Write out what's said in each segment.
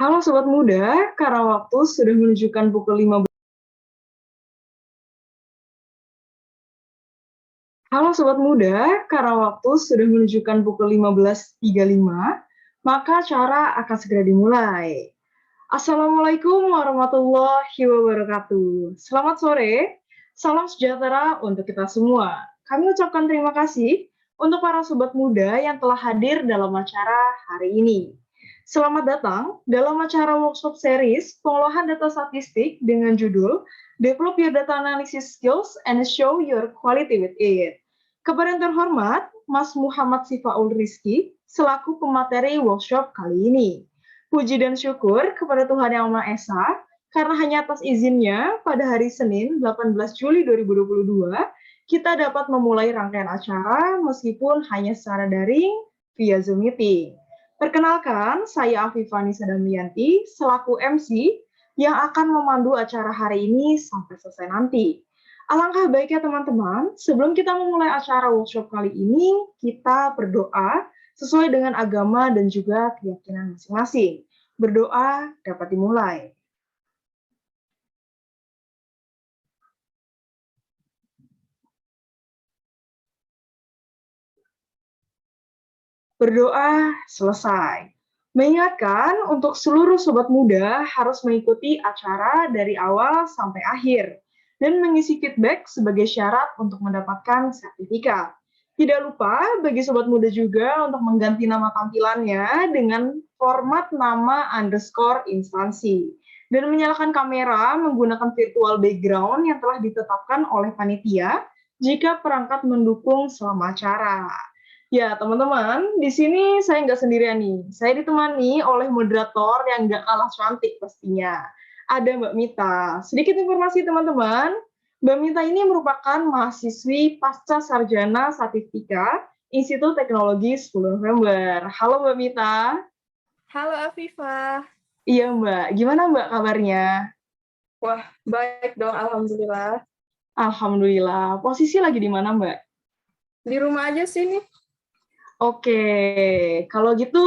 Halo Sobat Muda, karena waktu sudah menunjukkan pukul 15. Halo Sobat Muda, karena waktu sudah menunjukkan pukul 15.35, maka acara akan segera dimulai. Assalamualaikum warahmatullahi wabarakatuh. Selamat sore, salam sejahtera untuk kita semua. Kami ucapkan terima kasih untuk para Sobat Muda yang telah hadir dalam acara hari ini. Selamat datang dalam acara workshop series pengolahan data statistik dengan judul Develop Your Data Analysis Skills and Show Your Quality with It. Kepada yang terhormat, Mas Muhammad Sifaul Rizky, selaku pemateri workshop kali ini. Puji dan syukur kepada Tuhan Yang Maha Esa, karena hanya atas izinnya pada hari Senin 18 Juli 2022, kita dapat memulai rangkaian acara meskipun hanya secara daring via Zoom Meeting. Perkenalkan, saya Afifah Nisa Damianti, selaku MC yang akan memandu acara hari ini sampai selesai nanti. Alangkah baiknya teman-teman, sebelum kita memulai acara workshop kali ini, kita berdoa sesuai dengan agama dan juga keyakinan masing-masing. Berdoa dapat dimulai. Berdoa selesai. Mengingatkan untuk seluruh sobat muda harus mengikuti acara dari awal sampai akhir dan mengisi feedback sebagai syarat untuk mendapatkan sertifikat. Tidak lupa bagi sobat muda juga untuk mengganti nama tampilannya dengan format nama _ instansi dan menyalakan kamera menggunakan virtual background yang telah ditetapkan oleh panitia jika perangkat mendukung selama acara. Ya, teman-teman, di sini saya nggak sendirian nih. Saya ditemani oleh moderator yang nggak kalah cantik pastinya. Ada Mbak Mita. Sedikit informasi teman-teman, Mbak Mita ini merupakan mahasiswi pasca sarjana Statistika Institut Teknologi 10 November. Halo Mbak Mita. Halo Afifah. Iya Mbak, gimana Mbak kabarnya? Wah, baik dong, Alhamdulillah. Alhamdulillah. Posisi lagi di mana Mbak? Di rumah aja sih nih. Oke, kalau gitu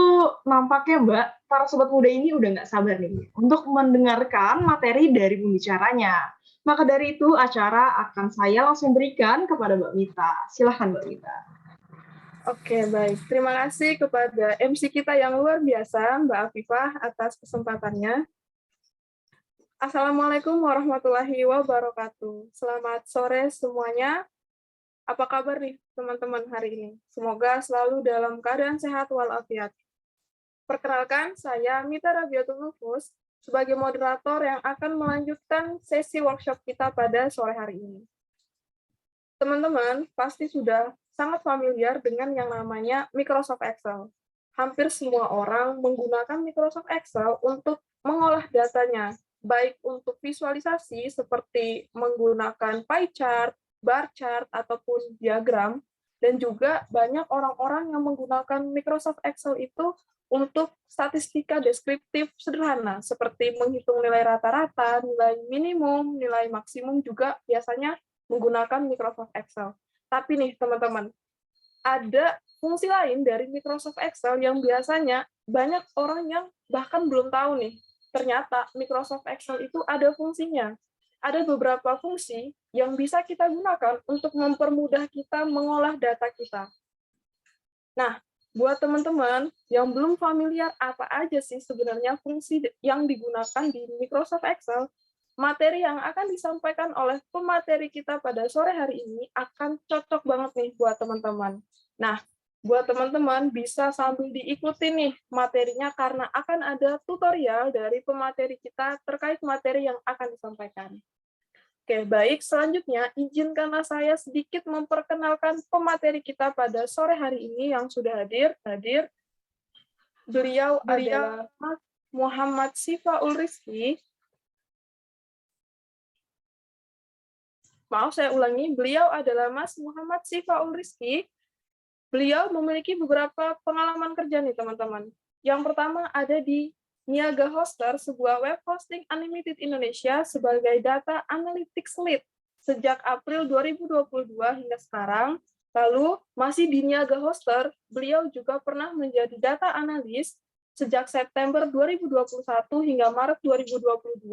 nampaknya Mbak, para sobat muda ini udah nggak sabar nih untuk mendengarkan materi dari pembicaranya. Maka dari itu acara akan saya langsung berikan kepada Mbak Mita. Silahkan Mbak Mita. Oke, baik. Terima kasih kepada MC kita yang luar biasa, Mbak Afifah, atas kesempatannya. Assalamualaikum warahmatullahi wabarakatuh. Selamat sore semuanya. Apa kabar nih teman-teman hari ini? Semoga selalu dalam keadaan sehat walafiat. Perkenalkan, saya Mita Rabiatul Nufus sebagai moderator yang akan melanjutkan sesi workshop kita pada sore hari ini. Teman-teman pasti sudah sangat familiar dengan yang namanya Microsoft Excel. Hampir semua orang menggunakan Microsoft Excel untuk mengolah datanya, baik untuk visualisasi seperti menggunakan pie chart, bar chart, ataupun diagram, dan juga banyak orang-orang yang menggunakan Microsoft Excel itu untuk statistika deskriptif sederhana, seperti menghitung nilai rata-rata, nilai minimum, nilai maksimum juga biasanya menggunakan Microsoft Excel. Tapi nih teman-teman, ada fungsi lain dari Microsoft Excel yang biasanya banyak orang yang bahkan belum tahu nih. Ternyata Microsoft Excel itu ada fungsinya. Ada beberapa fungsi yang bisa kita gunakan untuk mempermudah kita mengolah data kita. Nah, buat teman-teman yang belum familiar apa aja sih sebenarnya fungsi yang digunakan di Microsoft Excel, materi yang akan disampaikan oleh pemateri kita pada sore hari ini akan cocok banget nih buat teman-teman. Nah, buat teman-teman bisa sambil diikuti nih materinya karena akan ada tutorial dari pemateri kita terkait materi yang akan disampaikan. Oke, baik. Selanjutnya, izinkanlah saya sedikit memperkenalkan pemateri kita pada sore hari ini yang sudah hadir. Beliau adalah Mas Muhammad Sifaul Rizky. Maaf, saya ulangi. Beliau adalah Mas Muhammad Sifaul Rizky. Beliau memiliki beberapa pengalaman kerja nih, teman-teman. Yang pertama ada di Niaga Hoster, sebuah web hosting unlimited Indonesia sebagai data analytics lead sejak April 2022 hingga sekarang. Lalu masih di Niaga Hoster, beliau juga pernah menjadi data analis sejak September 2021 hingga Maret 2022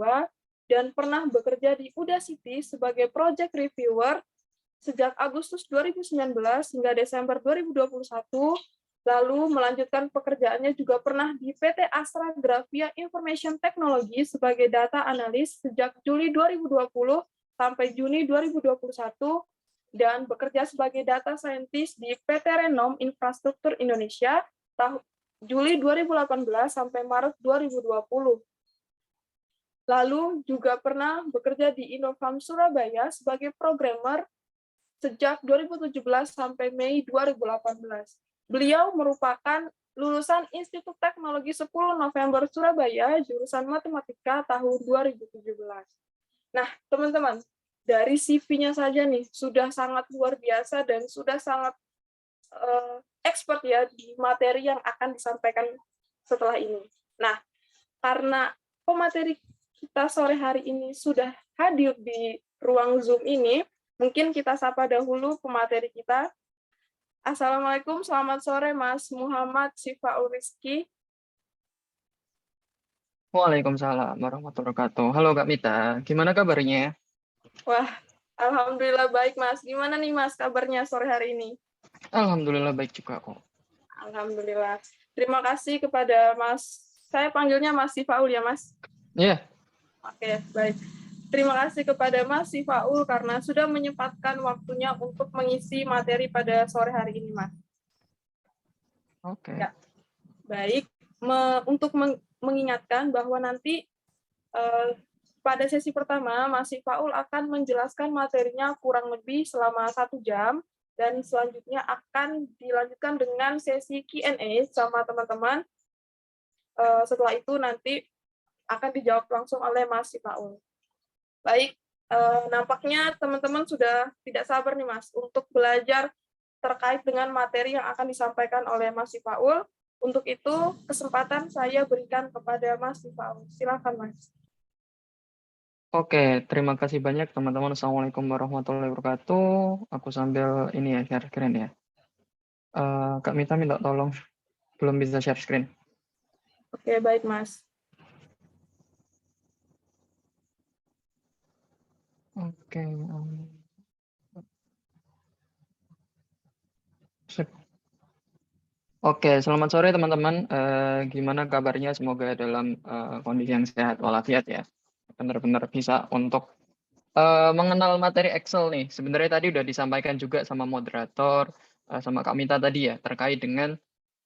dan pernah bekerja di Udacity sebagai project reviewer sejak Agustus 2019 hingga Desember 2021, lalu melanjutkan pekerjaannya juga pernah di PT Astra Grafia Information Technology sebagai data analis sejak Juli 2020 sampai Juni 2021, dan bekerja sebagai data scientist di PT Renom Infrastruktur Indonesia tahun Juli 2018 sampai Maret 2020. Lalu juga pernah bekerja di Innofarm Surabaya sebagai programmer sejak 2017 sampai Mei 2018. Beliau merupakan lulusan Institut Teknologi 10 November Surabaya, jurusan Matematika tahun 2017. Nah, teman-teman, dari CV-nya saja nih, sudah sangat luar biasa dan sudah sangat expert ya di materi yang akan disampaikan setelah ini. Nah, karena pemateri kita sore hari ini sudah hadir di ruang Zoom ini, mungkin kita sapa dahulu pemateri kita. Assalamualaikum, selamat sore Mas Muhammad Syifaul Rizky. Waalaikumsalam warahmatullahi wabarakatuh. Halo Kak Mita, gimana kabarnya? Wah, alhamdulillah baik Mas. Gimana nih Mas kabarnya sore hari ini? Alhamdulillah baik juga kok. Alhamdulillah. Terima kasih kepada Mas. Saya panggilnya Mas Syifaul ya Mas? Iya. Oke, baik. Terima kasih kepada Mas Syifaul karena sudah menyempatkan waktunya untuk mengisi materi pada sore hari ini, Mas. Oke. Ya, baik. Untuk mengingatkan bahwa nanti pada sesi pertama, Mas Syifaul akan menjelaskan materinya kurang lebih selama 1 jam, dan selanjutnya akan dilanjutkan dengan sesi Q&A sama teman-teman. Setelah itu nanti akan dijawab langsung oleh Mas Syifaul. Baik, nampaknya teman-teman sudah tidak sabar nih Mas untuk belajar terkait dengan materi yang akan disampaikan oleh Mas Syifaul. Untuk itu, kesempatan saya berikan kepada Mas Syifaul. Silakan Mas. Oke, terima kasih banyak teman-teman. Assalamualaikum warahmatullahi wabarakatuh. Aku sambil ini ya, share screen ya. Kak Mita minta tolong, belum bisa share screen. Oke, baik Mas. Oke. Sip. Oke, selamat sore teman-teman. Gimana kabarnya? Semoga dalam kondisi yang sehat walafiat ya. Benar-benar bisa untuk mengenal materi Excel nih. Sebenarnya tadi udah disampaikan juga sama moderator, sama Kak Mita tadi ya, terkait dengan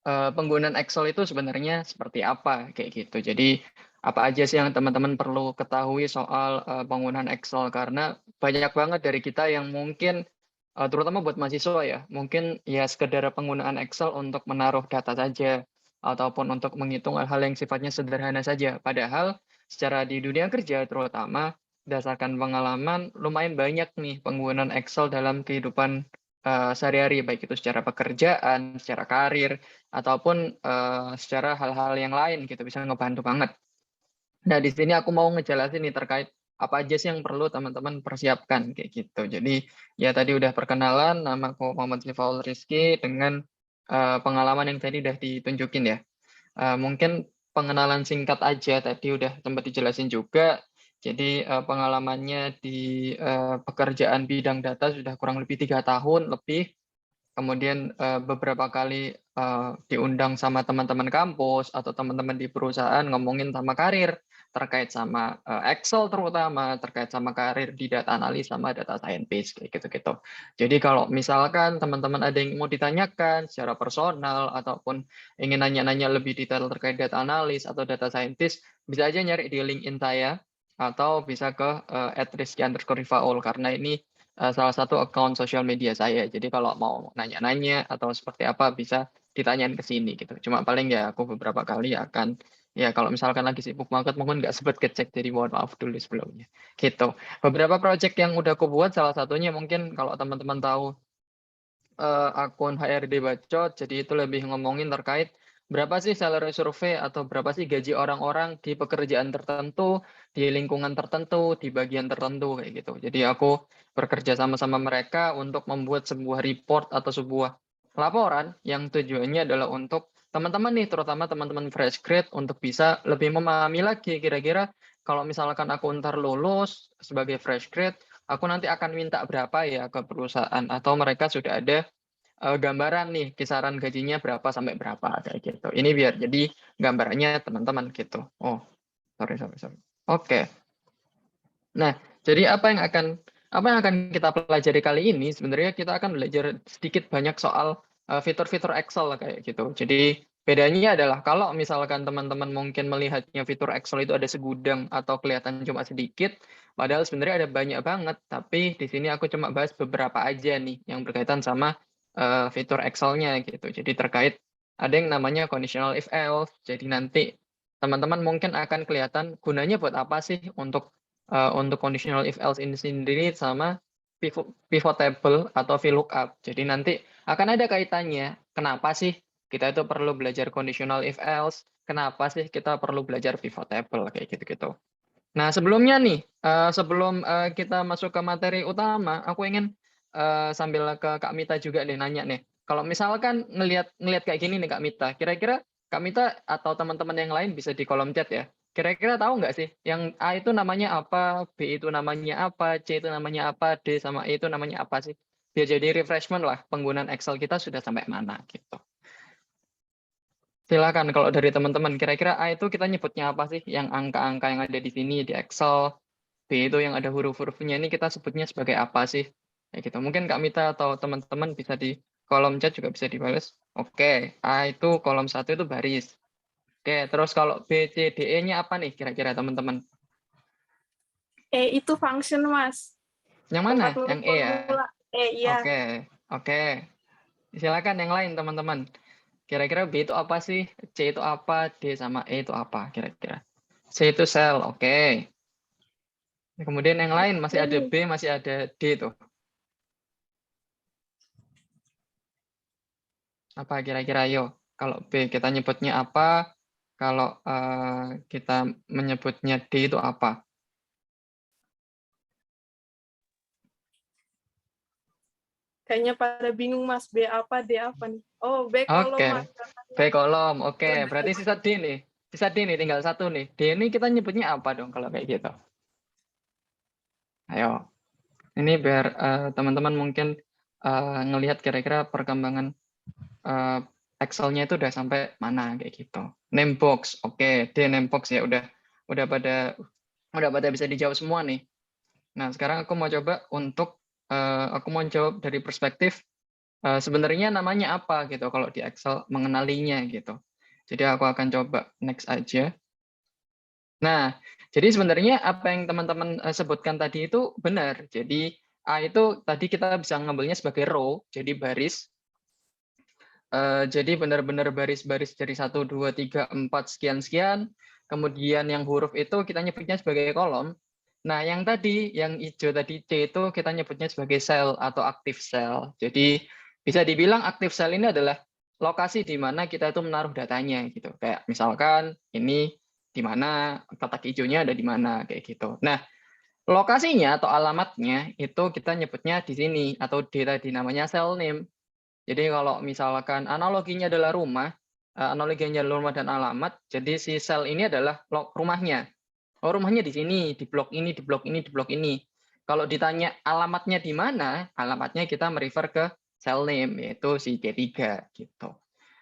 penggunaan Excel itu sebenarnya seperti apa, kayak gitu. Jadi apa aja sih yang teman-teman perlu ketahui soal penggunaan Excel, karena banyak banget dari kita yang mungkin terutama buat mahasiswa ya, mungkin ya sekedar penggunaan Excel untuk menaruh data saja, ataupun untuk menghitung hal-hal yang sifatnya sederhana saja. Padahal secara di dunia kerja terutama, berdasarkan pengalaman, lumayan banyak nih penggunaan Excel dalam kehidupan sehari-hari, baik itu secara pekerjaan, secara karir, ataupun secara hal-hal yang lain gitu, bisa ngebantu banget. Nah, di sini aku mau ngejelasin nih terkait apa aja sih yang perlu teman-teman persiapkan kayak gitu. Jadi ya tadi udah perkenalan, nama aku Muhammad Syifaul Rizky dengan pengalaman yang tadi udah ditunjukin ya. Mungkin pengenalan singkat aja tadi udah sempat dijelasin juga. Jadi pengalamannya di pekerjaan bidang data sudah kurang lebih 3 tahun lebih. Kemudian beberapa kali diundang sama teman-teman kampus atau teman-teman di perusahaan ngomongin sama karir, terkait sama Excel terutama, terkait sama karir di data analis sama data scientist, kayak gitu-gitu. Jadi kalau misalkan teman-teman ada yang mau ditanyakan secara personal ataupun ingin nanya-nanya lebih detail terkait data analis atau data scientist, bisa aja nyari di LinkedIn saya atau bisa ke @rizky_rifaul, karena ini salah satu account sosial media saya. Jadi kalau mau nanya-nanya atau seperti apa bisa ditanyain ke sini gitu. Cuma paling ya aku beberapa kali akan ya kalau misalkan lagi sibuk banget mungkin nggak sempat ngecek, jadi mohon maaf dulu sebelumnya. Gitu. Beberapa project yang udah aku buat, salah satunya mungkin kalau teman-teman tahu akun HRD Bacot, jadi itu lebih ngomongin terkait berapa sih salary survei atau berapa sih gaji orang-orang di pekerjaan tertentu, di lingkungan tertentu, di bagian tertentu kayak gitu. Jadi aku bekerja sama-sama mereka untuk membuat sebuah report atau sebuah laporan yang tujuannya adalah untuk teman-teman nih, terutama teman-teman fresh grade untuk bisa lebih memahami lagi kira-kira kalau misalkan aku ntar lulus sebagai fresh grade, aku nanti akan minta berapa ya ke perusahaan atau mereka sudah ada gambaran nih kisaran gajinya berapa sampai berapa kayak gitu. Ini biar jadi gambarannya teman-teman gitu. Oh, sorry. Oke. Nah, jadi apa yang akan kita pelajari kali ini sebenarnya kita akan belajar sedikit banyak soal fitur-fitur Excel kayak gitu. Jadi bedanya adalah kalau misalkan teman-teman mungkin melihatnya fitur Excel itu ada segudang atau kelihatan cuma sedikit, padahal sebenarnya ada banyak banget. Tapi di sini aku cuma bahas beberapa aja nih yang berkaitan sama fitur Excel-nya gitu. Jadi terkait ada yang namanya conditional if else. Jadi nanti teman-teman mungkin akan kelihatan gunanya buat apa sih untuk conditional if else ini sendiri sama pivot table atau VLOOKUP. Jadi nanti akan ada kaitannya. Kenapa sih kita itu perlu belajar conditional if else? Kenapa sih kita perlu belajar pivot table kayak gitu-gitu. Nah, sebelumnya nih, sebelum kita masuk ke materi utama, aku ingin sambil ke Kak Mita juga nih nanya nih. Kalau misalkan ngelihat kayak gini nih Kak Mita, kira-kira Kak Mita atau teman-teman yang lain bisa di kolom chat ya. Kira-kira tahu nggak sih yang A itu namanya apa, B itu namanya apa, C itu namanya apa, D sama E itu namanya apa sih? Biar jadi refreshment lah penggunaan Excel kita sudah sampai mana gitu. Silakan kalau dari teman-teman, kira-kira A itu kita nyebutnya apa sih? Yang angka-angka yang ada di sini di Excel, B itu yang ada huruf-hurufnya ini kita sebutnya sebagai apa sih? Kayak gitu. Mungkin Kak Mita atau teman-teman bisa di kolom chat juga bisa dibalas. Oke, A itu kolom 1 itu baris. Oke, terus kalau B, C, D, E-nya apa nih kira-kira teman-teman? Itu function, Mas. Yang mana? Tempat nulis Yang E ya? formula. Iya. Oke. Silakan yang lain teman-teman. Kira-kira B itu apa sih? C itu apa? D sama E itu apa kira-kira? C itu sel, oke. Kemudian yang lain masih ada B, masih ada D tuh. Apa kira-kira? Ayo, kalau B kita nyebutnya apa? Kalau kita menyebutnya D itu apa? Kayaknya pada bingung, Mas. B apa, D apa nih? Oh, B kolom, Oke, Mas. B kolom. Oke, berarti sisa D nih. Sisa D nih, tinggal satu nih. D ini kita nyebutnya apa dong kalau kayak gitu? Ayo, ini biar teman-teman mungkin ngelihat kira-kira perkembangan Excel-nya itu udah sampai mana kayak gitu. Name box, oke, D name box ya udah pada bisa dijawab semua nih. Nah, sekarang aku mau coba untuk aku mau jawab dari perspektif sebenarnya namanya apa gitu kalau di Excel mengenalinya gitu. Jadi aku akan coba next aja. Nah, jadi sebenarnya apa yang teman-teman sebutkan tadi itu benar. Jadi A itu tadi kita bisa ngambilnya sebagai row, jadi baris. Jadi benar-benar baris-baris dari 1, 2, 3, 4, sekian-sekian. Kemudian yang huruf itu kita nyebutnya sebagai kolom. Nah, yang tadi, yang hijau tadi C itu kita nyebutnya sebagai sel atau active cell. Jadi bisa dibilang active cell ini adalah lokasi di mana kita itu menaruh datanya gitu. Kayak misalkan ini di mana kotak hijaunya ada di mana kayak gitu. Nah, lokasinya atau alamatnya itu kita nyebutnya di sini atau D tadi namanya cell name. Jadi kalau misalkan analoginya adalah rumah, analoginya adalah rumah dan alamat, jadi si sel ini adalah rumahnya. Oh, rumahnya di sini, di blok ini, di blok ini, di blok ini. Kalau ditanya alamatnya di mana, alamatnya kita merefer ke cell name, yaitu si D3 gitu.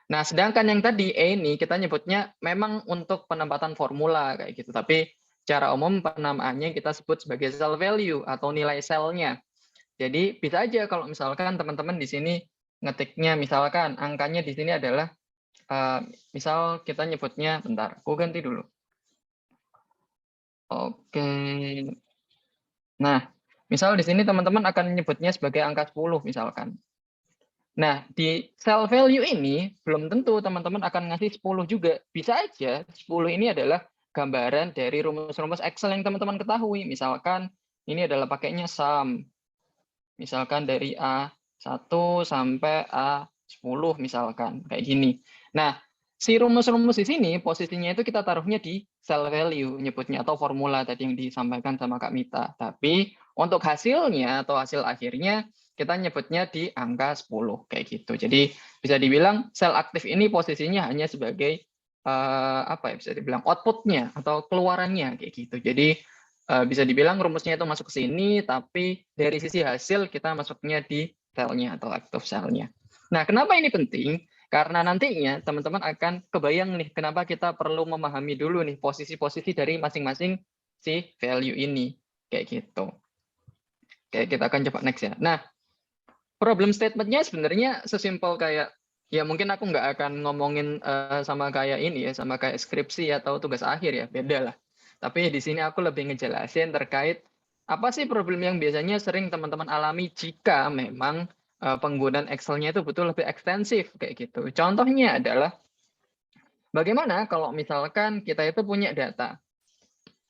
Nah, sedangkan yang tadi E ini kita nyebutnya memang untuk penempatan formula kayak gitu, tapi secara umum penamaannya kita sebut sebagai cell value atau nilai selnya. Jadi bisa aja kalau misalkan teman-teman di sini ngetiknya misalkan angkanya di sini adalah misal kita nyebutnya bentar, aku ganti dulu. Oke. Nah, misal di sini teman-teman akan menyebutnya sebagai angka 10 misalkan. Nah, di cell value ini belum tentu teman-teman akan ngasih 10 juga. Bisa aja 10 ini adalah gambaran dari rumus-rumus Excel yang teman-teman ketahui. Misalkan ini adalah pakainya sum. Misalkan dari A1 sampai A10 misalkan, kayak gini. Nah, si rumus-rumus di sini posisinya itu kita taruhnya di cell value nyebutnya atau formula tadi yang disampaikan sama Kak Mita. Tapi untuk hasilnya atau hasil akhirnya kita nyebutnya di angka 10 kayak gitu. Jadi bisa dibilang sel aktif ini posisinya hanya sebagai apa ya, bisa dibilang outputnya atau keluarannya kayak gitu. Jadi bisa dibilang rumusnya itu masuk ke sini, tapi dari sisi hasil kita masuknya di selnya atau active cell-nya. Nah, kenapa ini penting? Karena nantinya teman-teman akan kebayang nih, kenapa kita perlu memahami dulu nih posisi-posisi dari masing-masing si value ini kayak gitu. Kayak kita akan coba next ya. Nah, problem statement-nya sebenarnya sesimpel kayak ya mungkin aku nggak akan ngomongin sama kayak ini ya, sama kayak skripsi atau tugas akhir ya, beda lah. Tapi di sini aku lebih ngejelasin terkait apa sih problem yang biasanya sering teman-teman alami jika memang penggunaan Excel-nya itu betul lebih ekstensif kayak gitu. Contohnya adalah bagaimana kalau misalkan kita itu punya data.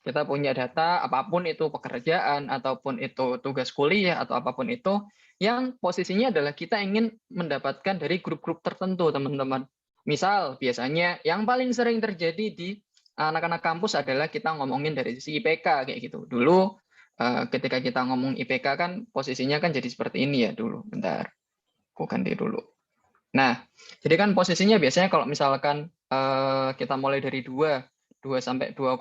Kita punya data apapun itu pekerjaan ataupun itu tugas kuliah atau apapun itu yang posisinya adalah kita ingin mendapatkan dari grup-grup tertentu, teman-teman. Misal biasanya yang paling sering terjadi di anak-anak kampus adalah kita ngomongin dari sisi IPK kayak gitu. Dulu ketika kita ngomong IPK kan posisinya kan jadi seperti ini ya dulu. Bentar. Aku ganti dulu. Nah, jadi kan posisinya biasanya kalau misalkan kita mulai dari 2 sampai 2,5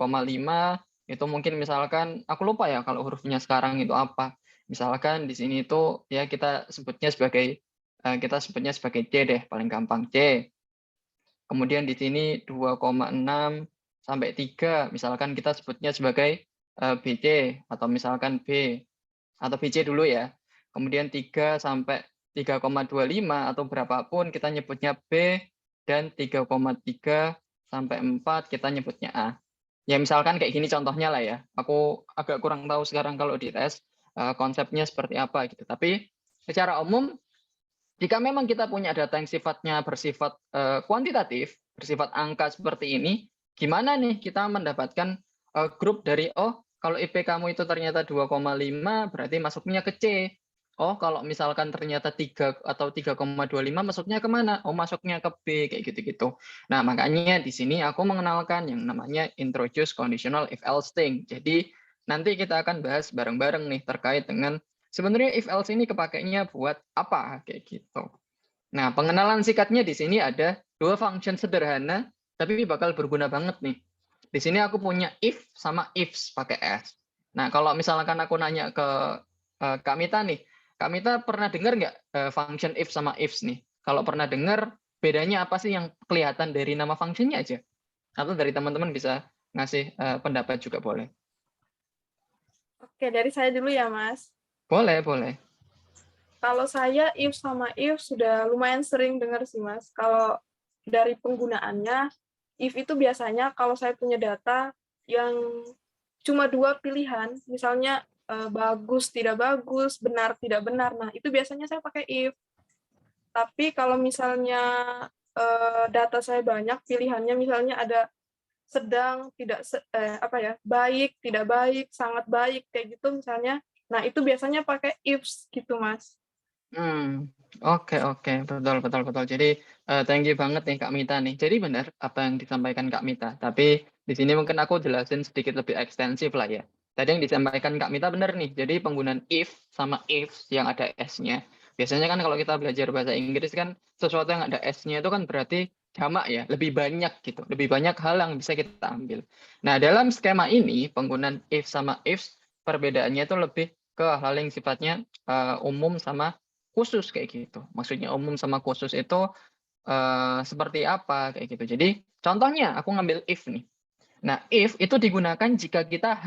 itu mungkin misalkan aku lupa ya kalau hurufnya sekarang itu apa. Misalkan di sini itu ya kita sebutnya sebagai C deh, paling gampang C. Kemudian di sini 2,6 sampai 3 misalkan kita sebutnya sebagai BC atau misalkan B atau BC dulu ya. Kemudian 3 sampai 3,25 atau berapapun kita nyebutnya B dan 3,3 sampai 4 kita nyebutnya A. Ya misalkan kayak gini contohnya lah ya. Aku agak kurang tahu sekarang kalau di tes konsepnya seperti apa gitu. Tapi secara umum jika memang kita punya data yang sifatnya bersifat kuantitatif, bersifat angka seperti ini, gimana nih kita mendapatkan grup dari kalau IP kamu itu ternyata 2,5 berarti masuknya ke C. Oh, kalau misalkan ternyata 3 atau 3,25 masuknya kemana? Oh, masuknya ke B, kayak gitu-gitu. Nah, makanya di sini aku mengenalkan yang namanya introduce conditional if else thing. Jadi, nanti kita akan bahas bareng-bareng nih terkait dengan sebenarnya if else ini kepakainya buat apa, kayak gitu. Nah, pengenalan singkatnya di sini ada 2 function sederhana, tapi bakal berguna banget nih. Di sini aku punya if sama ifs pakai S. Nah, kalau misalkan aku nanya ke Kak Mita nih, Kak Mita pernah dengar nggak function if sama ifs nih? Kalau pernah dengar, bedanya apa sih yang kelihatan dari nama functionnya aja? Atau dari teman-teman bisa ngasih pendapat juga boleh. Oke, dari saya dulu ya, Mas. Boleh, boleh. Kalau saya if sama if sudah lumayan sering dengar sih, Mas. Kalau dari penggunaannya, if itu biasanya kalau saya punya data yang cuma 2 pilihan, misalnya bagus, tidak bagus, benar, tidak benar. Nah, itu biasanya saya pakai if. Tapi kalau misalnya data saya banyak, pilihannya misalnya ada sedang, tidak baik, tidak baik, sangat baik, kayak gitu misalnya. Nah, itu biasanya pakai ifs gitu, Mas. Oke, betul. Jadi thank you banget nih Kak Mita nih. Jadi benar apa yang disampaikan Kak Mita. Tapi di sini mungkin aku jelasin sedikit lebih ekstensif lah ya. Tadi yang disampaikan Kak Mita benar nih. Jadi penggunaan if sama ifs yang ada s-nya. Biasanya kan kalau kita belajar bahasa Inggris kan sesuatu yang ada s-nya itu kan berarti jamak ya, lebih banyak gitu. Lebih banyak hal yang bisa kita ambil. Nah, dalam skema ini penggunaan if sama ifs perbedaannya itu lebih ke hal yang sifatnya umum sama khusus kayak gitu. Maksudnya umum sama khusus itu seperti apa kayak gitu. Jadi contohnya aku ngambil if nih. Nah, if itu digunakan jika kita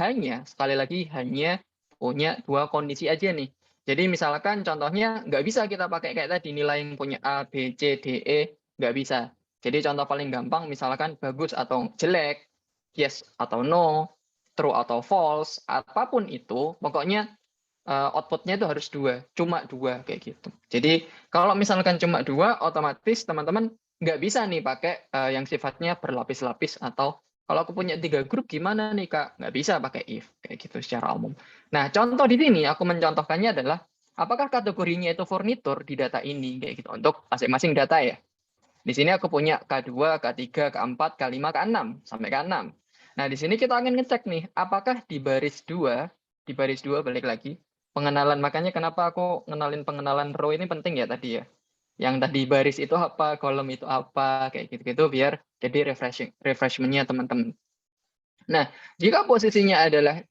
sekali lagi hanya punya 2 kondisi aja nih. Jadi misalkan contohnya nggak bisa kita pakai kayak tadi nilai yang punya A, B, C, D, E, nggak bisa. Jadi contoh paling gampang misalkan bagus atau jelek, yes atau no, true atau false, apapun itu, pokoknya output-nya itu harus 2, cuma 2 kayak gitu. Jadi kalau misalkan cuma 2, otomatis teman-teman nggak bisa nih pakai yang sifatnya berlapis-lapis atau kalau aku punya 3 grup gimana nih Kak? Nggak bisa pakai if kayak gitu secara umum. Nah contoh di sini aku mencontohkannya adalah apakah kategorinya itu furnitur di data ini kayak gitu untuk masing-masing data ya. Di sini aku punya K2, K3, K4, K5, K6 sampai K6. Nah di sini kita akan ngecek nih apakah di baris 2 balik lagi. pengenalan. Makanya kenapa aku ngenalin pengenalan row ini penting ya tadi ya. Yang tadi baris itu apa, kolom itu apa, kayak gitu-gitu biar jadi refreshment-nya teman-teman. Nah, jika posisinya adalah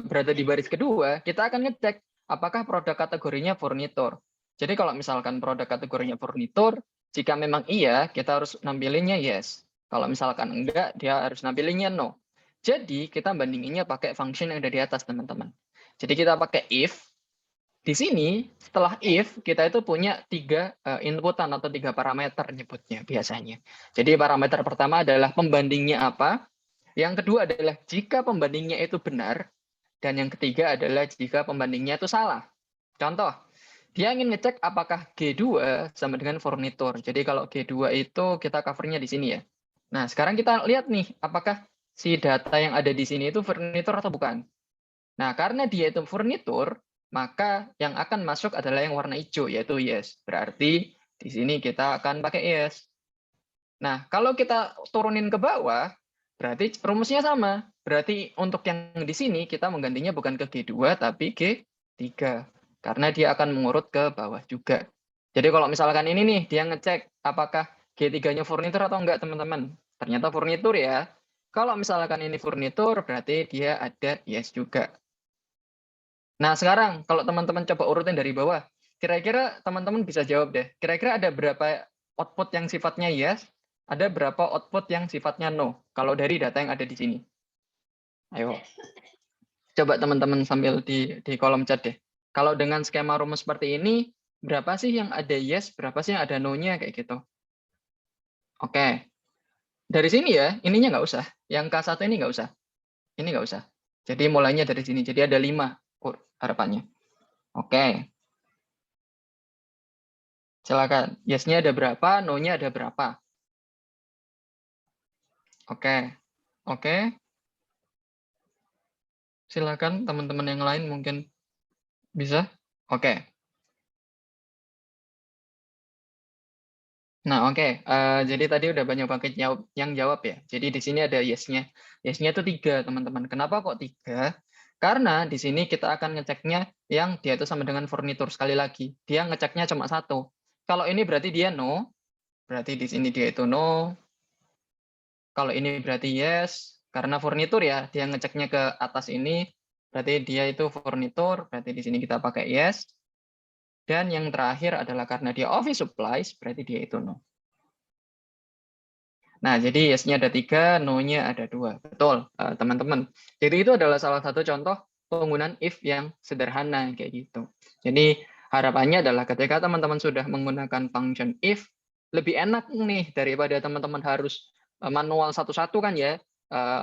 berada di baris kedua, kita akan ngecek apakah produk kategorinya furnitur. Jadi kalau misalkan produk kategorinya furnitur, jika memang iya, kita harus nampilinnya yes. Kalau misalkan enggak, dia harus nampilinnya no. Jadi kita bandinginnya pakai function yang ada di atas, teman-teman. Jadi kita pakai if. Di sini, setelah if, kita itu punya 3 inputan atau 3 parameter nyebutnya biasanya. Jadi parameter pertama adalah pembandingnya apa. Yang kedua adalah jika pembandingnya itu benar. Dan yang ketiga adalah jika pembandingnya itu salah. Contoh, dia ingin ngecek apakah G2 sama dengan furnitur. Jadi kalau G2 itu kita covernya di sini ya. Nah, sekarang kita lihat nih, apakah si data yang ada di sini itu furnitur atau bukan. Nah, karena dia itu furnitur, maka yang akan masuk adalah yang warna hijau, yaitu yes. Berarti di sini kita akan pakai yes. Nah, kalau kita turunin ke bawah, berarti rumusnya sama. Berarti untuk yang di sini kita menggantinya bukan ke G2, tapi G3. Karena dia akan mengurut ke bawah juga. Jadi kalau misalkan ini nih, dia ngecek apakah G3-nya furnitur atau enggak, teman-teman. Ternyata furnitur ya. Kalau misalkan ini furnitur, berarti dia ada yes juga. Nah, sekarang kalau teman-teman coba urutin dari bawah, kira-kira teman-teman bisa jawab deh. Kira-kira ada berapa output yang sifatnya yes, ada berapa output yang sifatnya no, kalau dari data yang ada di sini. Ayo. Coba teman-teman sambil di kolom chat deh. Kalau dengan skema rumus seperti ini, berapa sih yang ada yes, berapa sih yang ada no-nya, kayak gitu. Oke. Dari sini ya, ininya nggak usah. Yang K1 ini nggak usah. Ini nggak usah. Jadi mulainya dari sini. Jadi ada 5 harapannya. Oke. Silakan. Yes-nya ada berapa, no-nya ada berapa. Oke. Oke. Silakan teman-teman yang lain mungkin bisa. Oke. Nah, oke. Jadi tadi udah banyak banget yang jawab ya. Jadi di sini ada yes-nya. Yes-nya itu 3, teman-teman. Kenapa kok 3? Karena di sini kita akan ngeceknya yang dia itu sama dengan furnitur. Sekali lagi, dia ngeceknya cuma 1. Kalau ini berarti dia no, berarti di sini dia itu no. Kalau ini berarti yes, karena furnitur ya, dia ngeceknya ke atas ini, berarti dia itu furnitur, berarti di sini kita pakai yes. Dan yang terakhir adalah karena dia office supplies, berarti dia itu no. Nah, jadi yes-nya ada 3, no-nya ada 2. Betul, teman-teman. Jadi itu adalah salah satu contoh penggunaan if yang sederhana, kayak gitu. Jadi harapannya adalah ketika teman-teman sudah menggunakan function if, lebih enak nih daripada teman-teman harus manual satu-satu kan ya,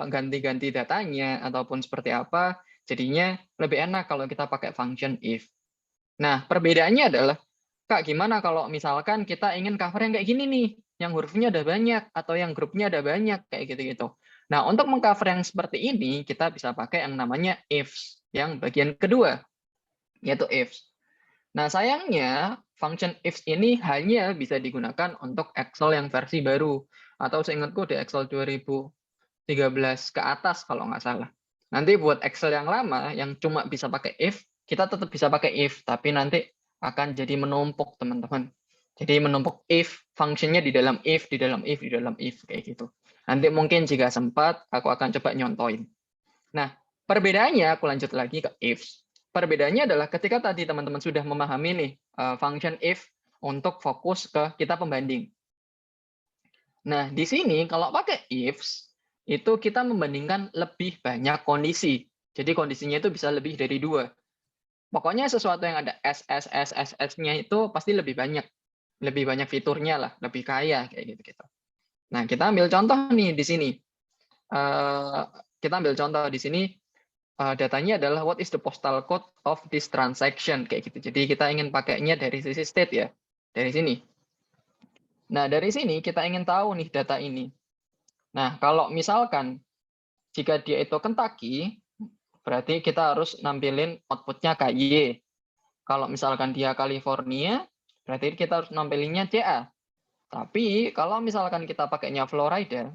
ganti-ganti datanya, ataupun seperti apa. Jadinya lebih enak kalau kita pakai function if. Nah, perbedaannya adalah, Kak, gimana kalau misalkan kita ingin cover yang kayak gini nih, yang hurufnya ada banyak, atau yang grupnya ada banyak, kayak gitu-gitu. Nah, untuk mengcover yang seperti ini, kita bisa pakai yang namanya ifs, yang bagian kedua, yaitu ifs. Nah, sayangnya, function ifs ini hanya bisa digunakan untuk Excel yang versi baru, atau seingatku di Excel 2013 ke atas kalau nggak salah. Nanti buat Excel yang lama, yang cuma bisa pakai if, kita tetap bisa pakai if, tapi nanti akan jadi menumpuk, teman-teman. Jadi menumpuk if, fungsinya di dalam if, di dalam if, di dalam if, kayak gitu. Nanti mungkin jika sempat, aku akan coba nyontoin. Nah, perbedaannya, aku lanjut lagi ke ifs. Perbedaannya adalah ketika tadi teman-teman sudah memahami nih function if untuk fokus ke kita pembanding. Nah, di sini kalau pakai ifs, itu kita membandingkan lebih banyak kondisi. Jadi kondisinya itu bisa lebih dari 2. Pokoknya sesuatu yang ada SSS-nya itu pasti lebih banyak. Lebih banyak fiturnya lah, lebih kaya kayak gitu-gitu. Nah, kita ambil contoh nih di sini. Kita ambil contoh di sini, datanya adalah what is the postal code of this transaction kayak gitu. Jadi kita ingin pakainya dari sisi state ya, dari sini. Nah, dari sini kita ingin tahu nih data ini. Nah, kalau misalkan jika dia itu Kentucky, berarti kita harus nampilin outputnya KY. Kalau misalkan dia California, berarti kita harus nampilinnya CA. Tapi kalau misalkan kita pakainya Florida,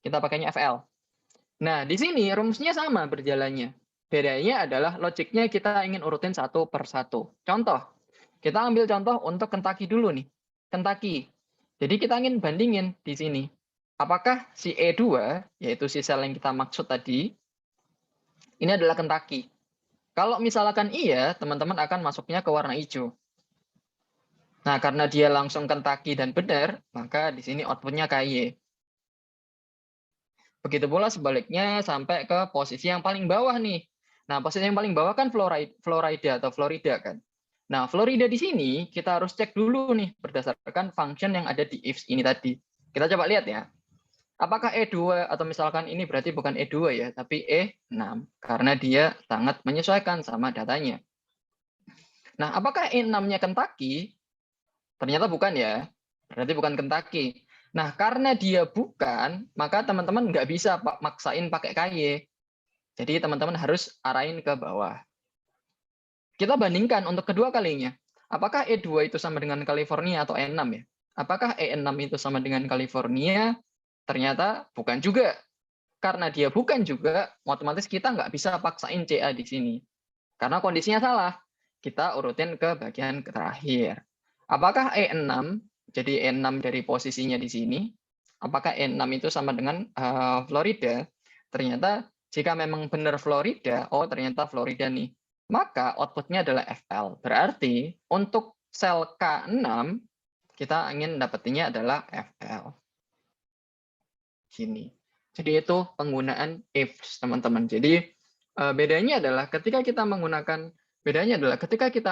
kita pakainya FL. Nah, di sini rumusnya sama berjalannya. Bedanya adalah logiknya kita ingin urutin satu per satu. Contoh, kita ambil contoh untuk Kentucky dulu nih. Kentucky. Jadi kita ingin bandingin di sini. Apakah si E2, yaitu si sel yang kita maksud tadi, ini adalah Kentucky. Kalau misalkan iya, teman-teman akan masuknya ke warna hijau. Nah, karena dia langsung Kentucky dan benar, maka di sini outputnya KY. Begitu pula sebaliknya sampai ke posisi yang paling bawah nih. Nah, posisi yang paling bawah kan Florida atau Florida kan. Nah, Florida di sini kita harus cek dulu nih berdasarkan function yang ada di if ini tadi. Kita coba lihat ya. Apakah E2 atau misalkan ini berarti bukan E2 ya, tapi E6 karena dia sangat menyesuaikan sama datanya. Nah, apakah E6-nya Kentucky? Ternyata bukan ya. Berarti bukan Kentucky. Nah, karena dia bukan, maka teman-teman nggak bisa maksain pakai KY. Jadi teman-teman harus arahin ke bawah. Kita bandingkan untuk kedua kalinya. Apakah E2 itu sama dengan California atau E6 ya? Apakah E6 itu sama dengan California? Ternyata bukan juga. Karena dia bukan juga, otomatis kita nggak bisa paksain CA di sini. Karena kondisinya salah. Kita urutin ke bagian terakhir. Apakah E6, jadi E6 dari posisinya di sini, apakah E6 itu sama dengan Florida? Ternyata jika memang benar Florida, oh ternyata Florida nih. Maka outputnya adalah FL. Berarti untuk sel K6, kita ingin dapetinnya adalah FL. Sini. Jadi itu penggunaan if, teman-teman. Jadi bedanya adalah ketika kita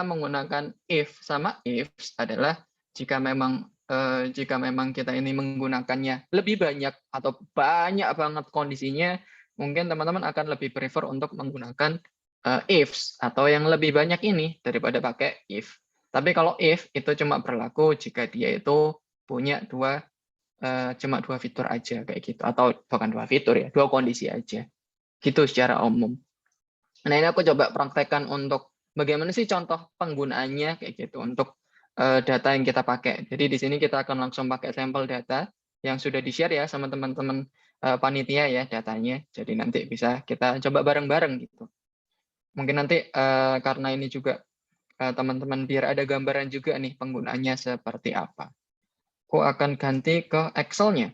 menggunakan if sama ifs adalah jika memang kita ini menggunakannya lebih banyak atau banyak banget kondisinya, mungkin teman-teman akan lebih prefer untuk menggunakan ifs atau yang lebih banyak ini daripada pakai if. Tapi kalau if itu cuma berlaku jika dia itu punya cuma dua fitur aja kayak gitu, atau bukan dua fitur ya, dua kondisi aja gitu secara umum. Nah, ini aku coba praktekkan untuk bagaimana sih contoh penggunaannya kayak gitu untuk data yang kita pakai. Jadi di sini kita akan langsung pakai sampel data yang sudah di-share ya sama teman-teman panitia ya datanya. Jadi nanti bisa kita coba bareng-bareng gitu. Mungkin nanti karena ini juga teman-teman biar ada gambaran juga nih penggunaannya seperti apa. Aku akan ganti ke Excel-nya.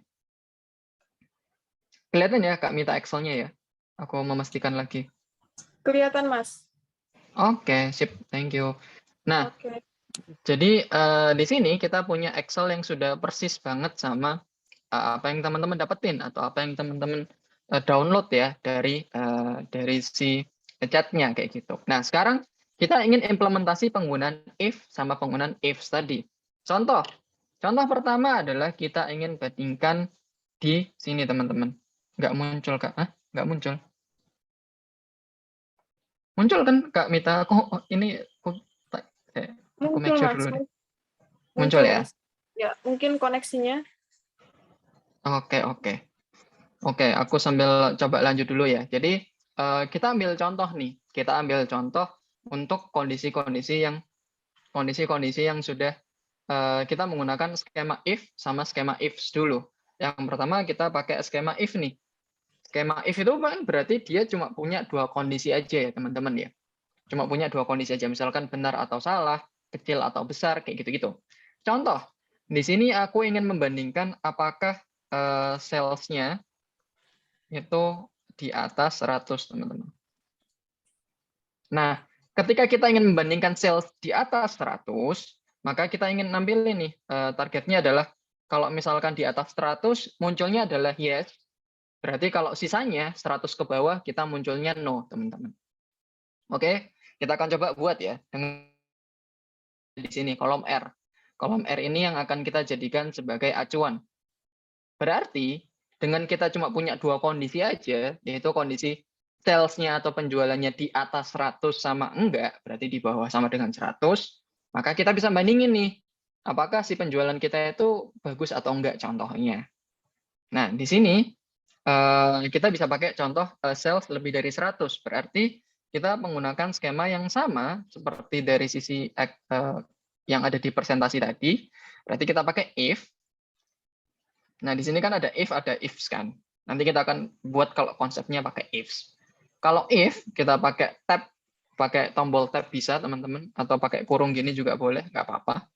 Kelihatan ya Kak Mita Excel-nya ya? Aku memastikan lagi. Kelihatan, Mas. Oke, sip. Thank you. Nah, Oke. jadi di sini kita punya Excel yang sudah persis banget sama apa yang teman-teman dapetin atau apa yang teman-teman download ya dari si chat-nya kayak gitu. Nah, sekarang kita ingin implementasi penggunaan if sama penggunaan ifs tadi. Contoh pertama adalah kita ingin bandingkan di sini teman-teman. Nggak muncul Kak? Hah? Nggak muncul. Muncul kan Kak Mita? Aku ini aku make sure dulu deh. Muncul ya? Mas. Ya, mungkin koneksinya. Oke. Aku sambil coba lanjut dulu ya. Jadi kita ambil contoh nih. Kita ambil contoh untuk kondisi-kondisi yang sudah kita menggunakan skema if sama skema ifs dulu. Yang pertama kita pakai skema if nih. Skema if itu kan berarti dia cuma punya dua kondisi aja ya teman-teman ya. Cuma punya dua kondisi aja, misalkan benar atau salah, kecil atau besar, kayak gitu-gitu. Contoh, di sini aku ingin membandingkan apakah sales-nya itu di atas 100, teman-teman. Nah, ketika kita ingin membandingkan sales di atas 100, maka kita ingin nampilin nih, targetnya adalah kalau misalkan di atas 100, munculnya adalah yes, berarti kalau sisanya 100 ke bawah, kita munculnya no, teman-teman. Oke, kita akan coba buat ya, di sini kolom R. Kolom R ini yang akan kita jadikan sebagai acuan. Berarti dengan kita cuma punya dua kondisi aja, yaitu kondisi sales-nya atau penjualannya di atas 100 sama enggak, berarti di bawah sama dengan 100, maka kita bisa bandingin nih, apakah si penjualan kita itu bagus atau enggak contohnya. Nah, di sini kita bisa pakai contoh sales lebih dari 100, berarti kita menggunakan skema yang sama seperti dari sisi yang ada di presentasi tadi. Berarti kita pakai if. Nah, di sini kan ada if, ada ifs kan. Nanti kita akan buat kalau konsepnya pakai ifs. Kalau if kita pakai tab, pakai tombol tab bisa teman-teman, atau pakai kurung gini juga boleh, nggak apa-apa.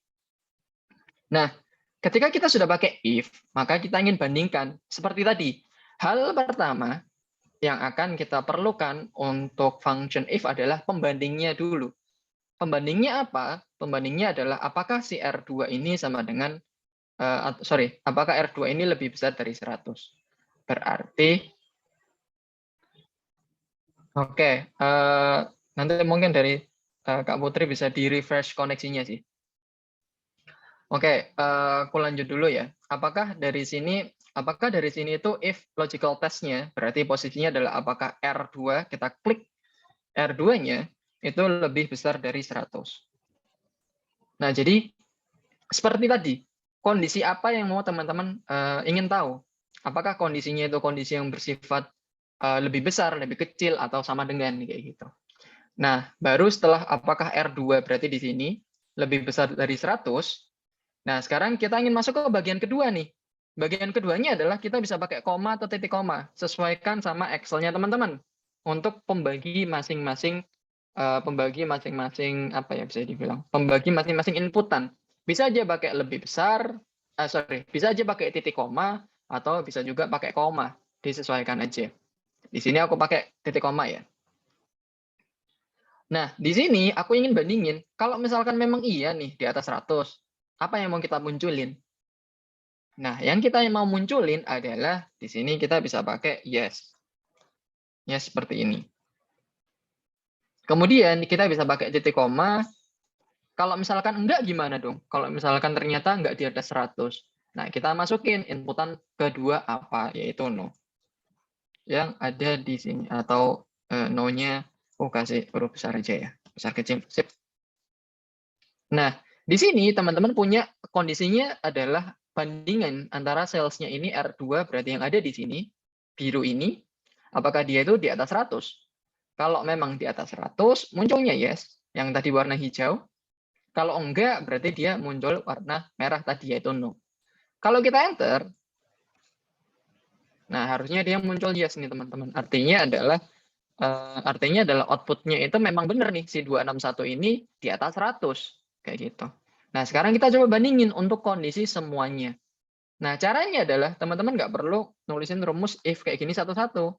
Nah, ketika kita sudah pakai if, maka kita ingin bandingkan. Seperti tadi, hal pertama yang akan kita perlukan untuk function if adalah pembandingnya dulu. Pembandingnya apa? Pembandingnya adalah apakah si R2 ini sama dengan, apakah R2 ini lebih besar dari 100. Berarti, oke, nanti mungkin dari Kak Putri bisa di-refresh koneksinya sih. Oke, aku lanjut dulu ya. Apakah dari sini itu if logical test-nya, berarti posisinya adalah apakah R2, kita klik R2-nya, itu lebih besar dari 100. Nah, jadi seperti tadi, kondisi apa yang mau teman-teman ingin tahu? Apakah kondisinya itu kondisi yang bersifat lebih besar, lebih kecil, atau sama dengan, kayak gitu. Nah, baru setelah apakah R2 berarti di sini lebih besar dari 100, nah sekarang kita ingin masuk ke bagian kedua nih. Bagian keduanya adalah kita bisa pakai koma atau titik koma, sesuaikan sama Excel-nya teman-teman. Untuk pembagi masing-masing apa ya bisa dibilang, pembagi masing-masing inputan. Bisa aja pakai lebih besar, bisa aja pakai titik koma, atau bisa juga pakai koma, disesuaikan aja. Di sini aku pakai titik koma ya. Nah, di sini aku ingin bandingin, kalau misalkan memang iya nih di atas 100, apa yang mau kita munculin? Nah, yang kita mau munculin adalah di sini kita bisa pakai yes. Yes, seperti ini. Kemudian kita bisa pakai titik koma. Kalau misalkan enggak gimana dong? Kalau misalkan ternyata enggak di atas 100. Nah, kita masukin inputan kedua apa, yaitu no. Yang ada di sini, atau no-nya, kasih huruf besar aja ya. Besar kecil, sip. Nah, di sini teman-teman punya kondisinya adalah bandingan antara sales-nya ini R2, berarti yang ada di sini, biru ini, apakah dia itu di atas 100? Kalau memang di atas 100, munculnya yes, yang tadi warna hijau. Kalau enggak, berarti dia muncul warna merah tadi, yaitu no. Kalau kita enter, nah harusnya dia muncul yes nih teman-teman. Artinya adalah output-nya itu memang benar nih, si 261 ini di atas 100. Kayak gitu. Nah, sekarang kita coba bandingin untuk kondisi semuanya. Nah, caranya adalah teman-teman nggak perlu nulisin rumus if kayak gini satu-satu.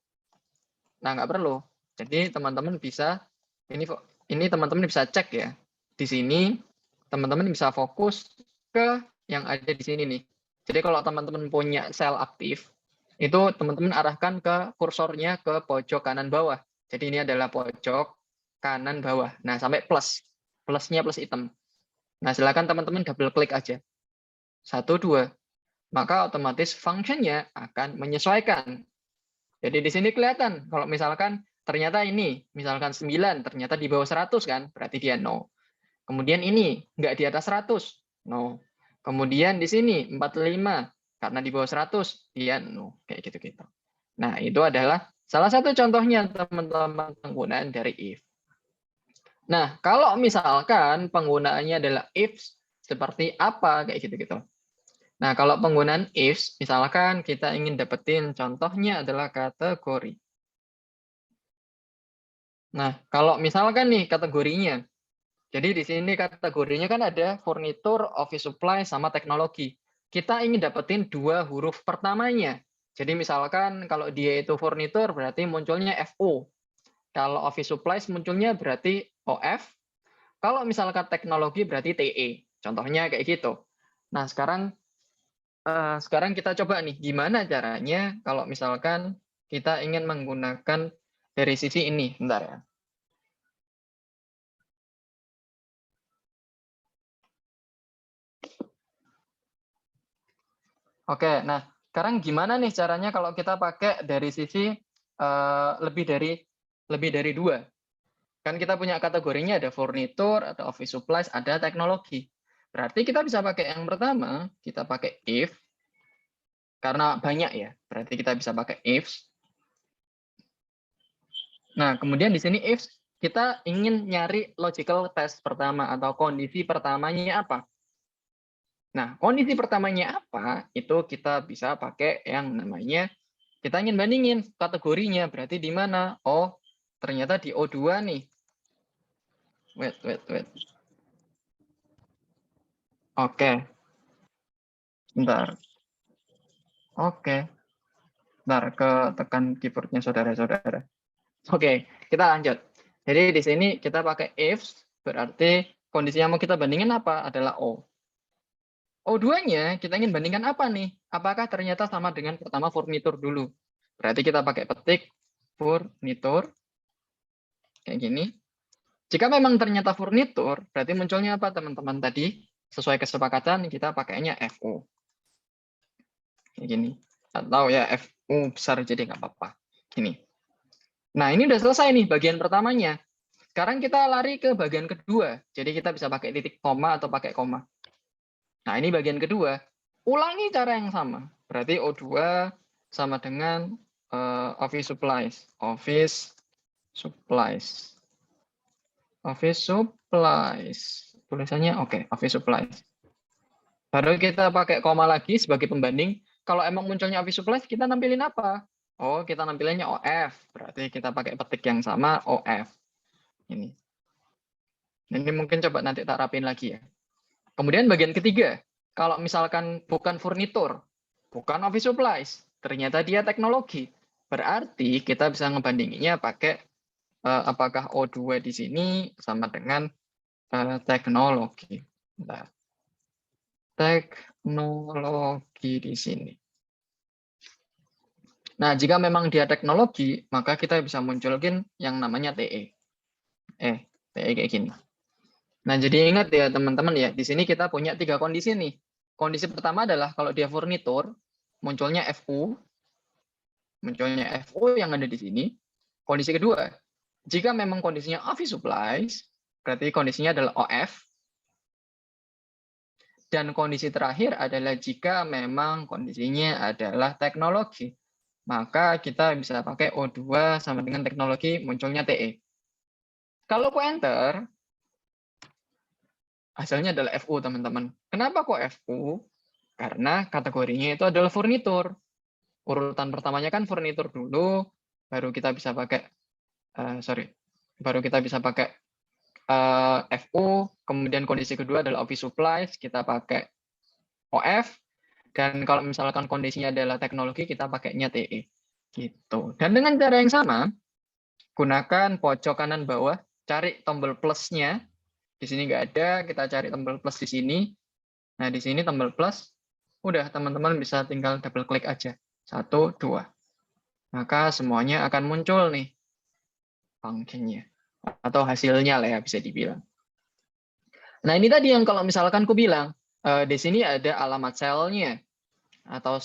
Nah, nggak perlu. Jadi teman-teman bisa, ini teman-teman bisa cek ya. Di sini teman-teman bisa fokus ke yang ada di sini nih. Jadi kalau teman-teman punya sel aktif, itu teman-teman arahkan ke kursornya ke pojok kanan bawah. Jadi ini adalah pojok kanan bawah. Nah, sampai plus. Plusnya plus hitam. Nah, silakan teman-teman double klik aja. 1, 2. Maka otomatis fungsinya akan menyesuaikan. Jadi di sini kelihatan, kalau misalkan ternyata ini, misalkan 9, ternyata di bawah 100 kan, berarti dia no. Kemudian ini, nggak di atas 100, no. Kemudian di sini, 45, karena di bawah 100, dia no. Kayak gitu-gitu. Nah, itu adalah salah satu contohnya teman-teman penggunaan dari if. Nah, kalau misalkan penggunaannya adalah ifs, seperti apa kayak gitu-gitu. Nah, kalau penggunaan ifs, misalkan kita ingin dapetin contohnya adalah kategori. Nah, kalau misalkan nih kategorinya, jadi di sini kategorinya kan ada furnitur, office supply, sama teknologi. Kita ingin dapetin 2 huruf pertamanya. Jadi misalkan kalau dia itu furnitur berarti munculnya FO. Kalau office supplies munculnya berarti OF. Kalau misalkan teknologi berarti TE. Contohnya kayak gitu. Nah, sekarang kita coba nih, gimana caranya kalau misalkan kita ingin menggunakan dari sisi ini. Bentar ya. Oke, nah sekarang gimana nih caranya kalau kita pakai dari sisi lebih dari 2? Kan kita punya kategorinya ada furnitur, ada office supplies, ada teknologi. Berarti kita bisa pakai yang pertama, kita pakai if, karena banyak ya, berarti kita bisa pakai ifs. Nah, kemudian di sini if, kita ingin nyari logical test pertama atau kondisi pertamanya apa. Nah, kondisi pertamanya apa, itu kita bisa pakai yang namanya, kita ingin bandingin kategorinya, berarti di mana? Oh, ternyata di O2 nih. Wait. Oke, bentar. Oke, bentar ke tekan keyboardnya saudara-saudara. Oke, kita lanjut. Jadi di sini kita pakai if, berarti kondisi yang mau kita bandingin apa? Adalah O. O2-nya kita ingin bandingkan apa nih? Apakah ternyata sama dengan pertama furnitur dulu? Berarti kita pakai petik furnitur, kayak gini. Jika memang ternyata furnitur, berarti munculnya apa teman-teman tadi? Sesuai kesepakatan kita pakainya FU. Kayak gini. Atau ya FU besar jadi nggak apa-apa. Gini. Nah, ini udah selesai nih bagian pertamanya. Sekarang kita lari ke bagian kedua. Jadi kita bisa pakai titik koma atau pakai koma. Nah, ini bagian kedua. Ulangi cara yang sama. Berarti O2 sama dengan office supplies. Office supplies. Tulisannya oke, office supplies. Baru kita pakai koma lagi sebagai pembanding. Kalau emang munculnya office supplies, kita nampilin apa? Oh, kita nampilinnya OF. Berarti kita pakai petik yang sama, OF. Ini. Ini mungkin coba nanti tak rapin lagi ya. Kemudian bagian ketiga, kalau misalkan bukan furnitur, bukan office supplies, ternyata dia teknologi. Berarti kita bisa ngebandinginnya pakai apakah O2 di sini sama dengan teknologi. Nah, teknologi di sini. Nah, jika memang dia teknologi, maka kita bisa munculkan yang namanya TE. TE kayak gini. Nah, jadi ingat ya teman-teman ya, di sini kita punya 3 kondisi nih. Kondisi pertama adalah kalau dia furnitur, munculnya FU yang ada di sini. Kondisi kedua, jika memang kondisinya office supplies, berarti kondisinya adalah OF. Dan kondisi terakhir adalah jika memang kondisinya adalah teknologi, maka kita bisa pakai O2 sama dengan teknologi, munculnya TE. Kalau pointer, hasilnya adalah FU, teman-teman. Kenapa kok FU? Karena kategorinya itu adalah furnitur. Urutan pertamanya kan furnitur dulu, baru kita bisa pakai, FU, kemudian kondisi kedua adalah office supplies, kita pakai OF, dan kalau misalkan kondisinya adalah teknologi, kita pakainya TE. Gitu. Dan dengan cara yang sama, gunakan pojok kanan bawah, cari tombol plusnya. Di sini nggak ada, kita cari tombol plus di sini. Nah, di sini tombol plus, udah teman-teman bisa tinggal double klik aja. 1, 2. Maka semuanya akan muncul nih fungsinya. Atau hasilnya lah ya, bisa dibilang. Nah, ini tadi yang kalau misalkan aku bilang, di sini ada alamat selnya, atau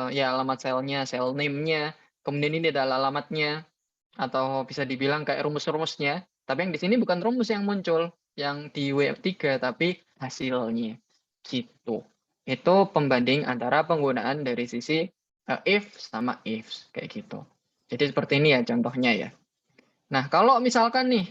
alamat selnya, sel name-nya, kemudian ini adalah alamatnya, atau bisa dibilang kayak rumus-rumusnya, tapi yang di sini bukan rumus yang muncul, yang di W3, tapi hasilnya. Gitu. Itu pembanding antara penggunaan dari sisi if sama ifs, kayak gitu. Jadi seperti ini ya contohnya ya. Nah, kalau misalkan nih,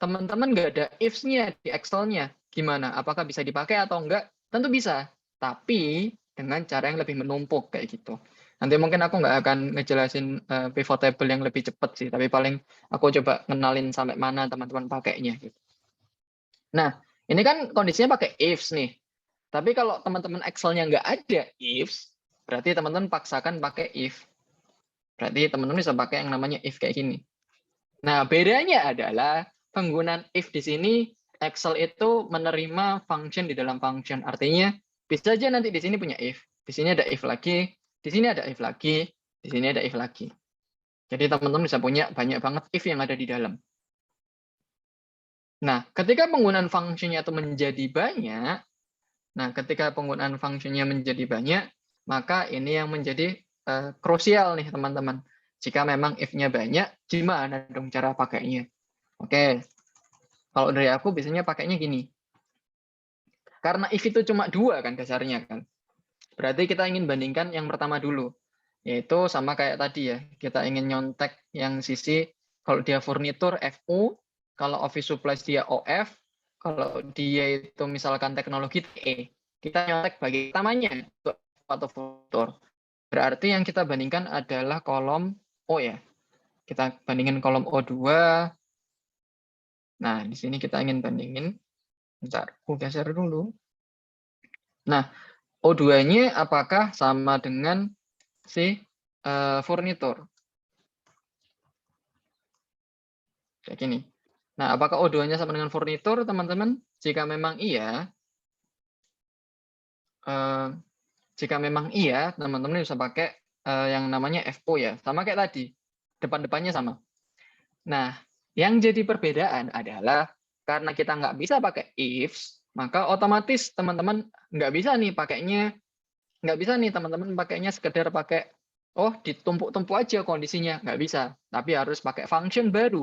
teman-teman nggak ada ifs-nya di Excel-nya, gimana? Apakah bisa dipakai atau enggak? Tentu bisa, tapi dengan cara yang lebih menumpuk kayak gitu. Nanti mungkin aku nggak akan ngejelasin pivot table yang lebih cepat sih, tapi paling aku coba ngenalin sampai mana teman-teman pakainya. Gitu. Nah, ini kan kondisinya pakai ifs nih. Tapi kalau teman-teman Excel-nya nggak ada ifs, berarti teman-teman paksakan pakai if. Berarti teman-teman bisa pakai yang namanya if kayak gini. Nah, bedanya adalah penggunaan if di sini, Excel itu menerima function di dalam function. Artinya, bisa aja nanti di sini punya if. Di sini ada if lagi, di sini ada if lagi, di sini ada if lagi. Jadi teman-teman bisa punya banyak banget if yang ada di dalam. Nah, ketika penggunaan function-nya itu menjadi banyak, maka ini yang menjadi krusial nih teman-teman. Jika memang if-nya banyak, gimana dong cara pakainya? Oke, kalau dari aku biasanya pakainya gini. Karena if itu cuma 2 kan dasarnya kan. Berarti kita ingin bandingkan yang pertama dulu. Yaitu sama kayak tadi ya. Kita ingin nyontek yang sisi, kalau dia furnitur FU, kalau office supplies dia OF, kalau dia itu misalkan teknologi TE. Kita nyontek bagi pertamanya atau furnitur. Berarti yang kita bandingkan adalah kolom O ya. Kita bandingin kolom O2. Nah, di sini kita ingin bandingin. Bentar, aku geser dulu. Nah, O2-nya apakah sama dengan si furnitur? Kayak gini. Nah, apakah O2-nya sama dengan furnitur, teman-teman? Jika memang iya, teman-teman bisa pakai yang namanya FO ya. Sama kayak tadi, depan-depannya sama. Nah, yang jadi perbedaan adalah karena kita nggak bisa pakai ifs, maka otomatis teman-teman nggak bisa nih teman-teman pakainya sekedar pakai ditumpuk-tumpuk aja kondisinya, nggak bisa. Tapi harus pakai function baru.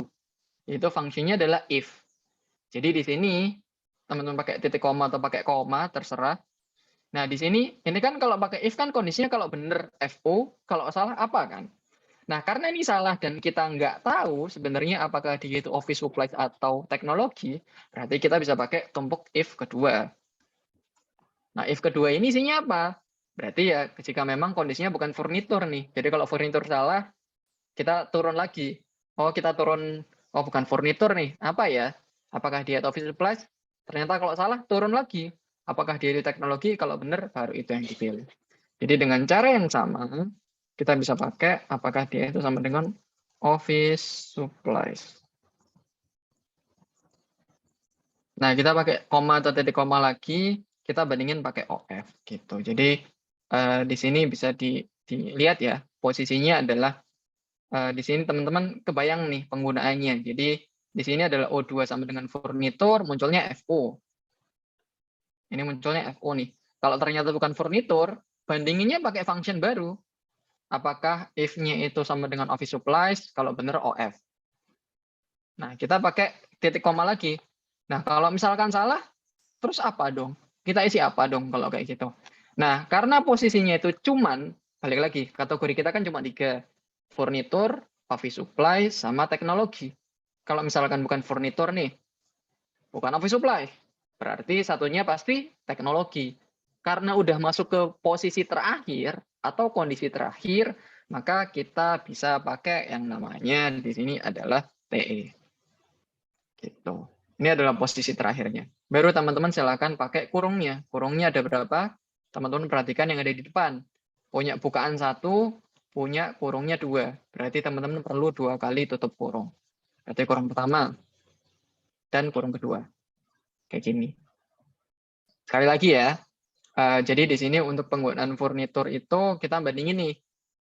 Itu fungsinya adalah if. Jadi di sini teman-teman pakai titik koma atau pakai koma terserah. Nah, di sini ini kan kalau pakai if kan kondisinya kalau benar FO, kalau salah apa kan? Nah, karena ini salah dan kita nggak tahu sebenarnya apakah dia itu office supplies atau teknologi, berarti kita bisa pakai tumpuk if kedua. Nah, if kedua ini isinya apa? Berarti ya jika memang kondisinya bukan furnitur nih. Jadi kalau furnitur salah, kita turun lagi. Kita turun, bukan furnitur nih. Apa ya? Apakah dia office supplies? Ternyata kalau salah, turun lagi. Apakah dia di teknologi? Kalau benar, baru itu yang dipilih. Jadi dengan cara yang sama, kita bisa pakai apakah dia itu sama dengan office supplies. Nah, kita pakai koma atau titik koma lagi, kita bandingin pakai OF gitu. Jadi di sini bisa dilihat ya, posisinya adalah di sini teman-teman kebayang nih penggunaannya. Jadi di sini adalah O2 sama dengan furnitur, munculnya FO. Ini munculnya FO nih. Kalau ternyata bukan furnitur, bandinginnya pakai function baru. Apakah if-nya itu sama dengan office supplies? Kalau benar OF. Nah, kita pakai titik koma lagi. Nah, kalau misalkan salah, terus apa dong? Kita isi apa dong kalau kayak gitu? Nah, karena posisinya itu cuman, balik lagi, kategori kita kan cuma 3. Furnitur, office supply, sama teknologi. Kalau misalkan bukan furnitur nih, bukan office supply, berarti satunya pasti teknologi. Karena udah masuk ke posisi terakhir atau kondisi terakhir, maka kita bisa pakai yang namanya di sini adalah TE. Gitu. Ini adalah posisi terakhirnya. Baru teman-teman silakan pakai kurungnya. Kurungnya ada berapa? Teman-teman perhatikan yang ada di depan. Punya bukaan 1, punya kurungnya 2. Berarti teman-teman perlu 2 kali tutup kurung. Berarti kurung pertama dan kurung kedua. Kayak gini. Sekali lagi ya. Jadi di sini untuk penggunaan furnitur itu kita bandingin nih.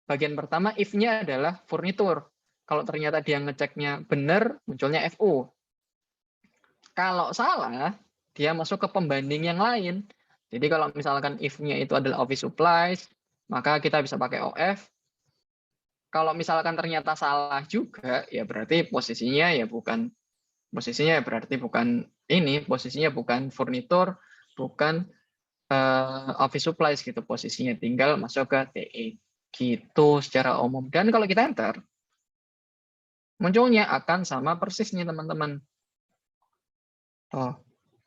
Bagian pertama if-nya adalah furnitur. Kalau ternyata dia ngeceknya benar, munculnya FO. Kalau salah, dia masuk ke pembanding yang lain. Jadi kalau misalkan if-nya itu adalah office supplies, maka kita bisa pakai OF. Kalau misalkan ternyata salah juga, ya berarti posisinya bukan furnitur, bukan office supplies gitu posisinya, tinggal masuk ke TE gitu secara umum. Dan kalau kita enter, munculnya akan sama persis nih teman-teman.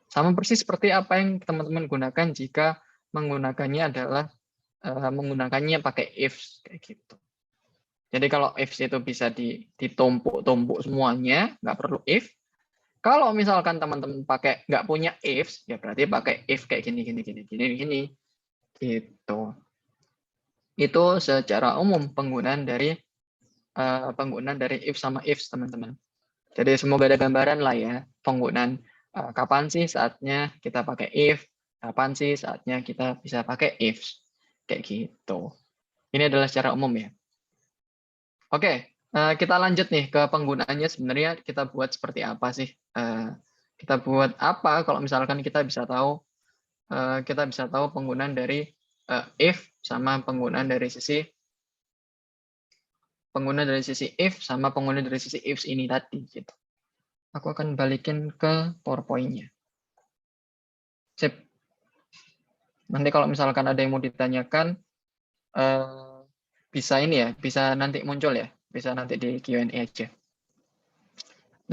Sama persis seperti apa yang teman-teman gunakan jika menggunakannya adalah menggunakannya pakai ifs kayak gitu. Jadi kalau ifs itu bisa ditumpuk-tumpuk semuanya, nggak perlu if. Kalau misalkan teman-teman pakai nggak punya ifs, ya berarti pakai if kayak gini gitu. Itu secara umum penggunaan dari if sama ifs teman-teman. Jadi semoga ada gambaran lah ya penggunaan kapan sih saatnya kita pakai if, kapan sih saatnya kita bisa pakai ifs kayak gitu. Ini adalah secara umum ya. Oke, kita lanjut nih ke penggunaannya. Sebenarnya kita buat seperti apa sih? Kita buat apa kalau misalkan kita bisa tahu penggunaan dari if sama penggunaan dari sisi if sama penggunaan dari sisi ifs ini tadi gitu. Aku akan balikin ke PowerPoint-nya. Sip. Nanti kalau misalkan ada yang mau ditanyakan, bisa nanti muncul ya. Bisa nanti di Q&A aja.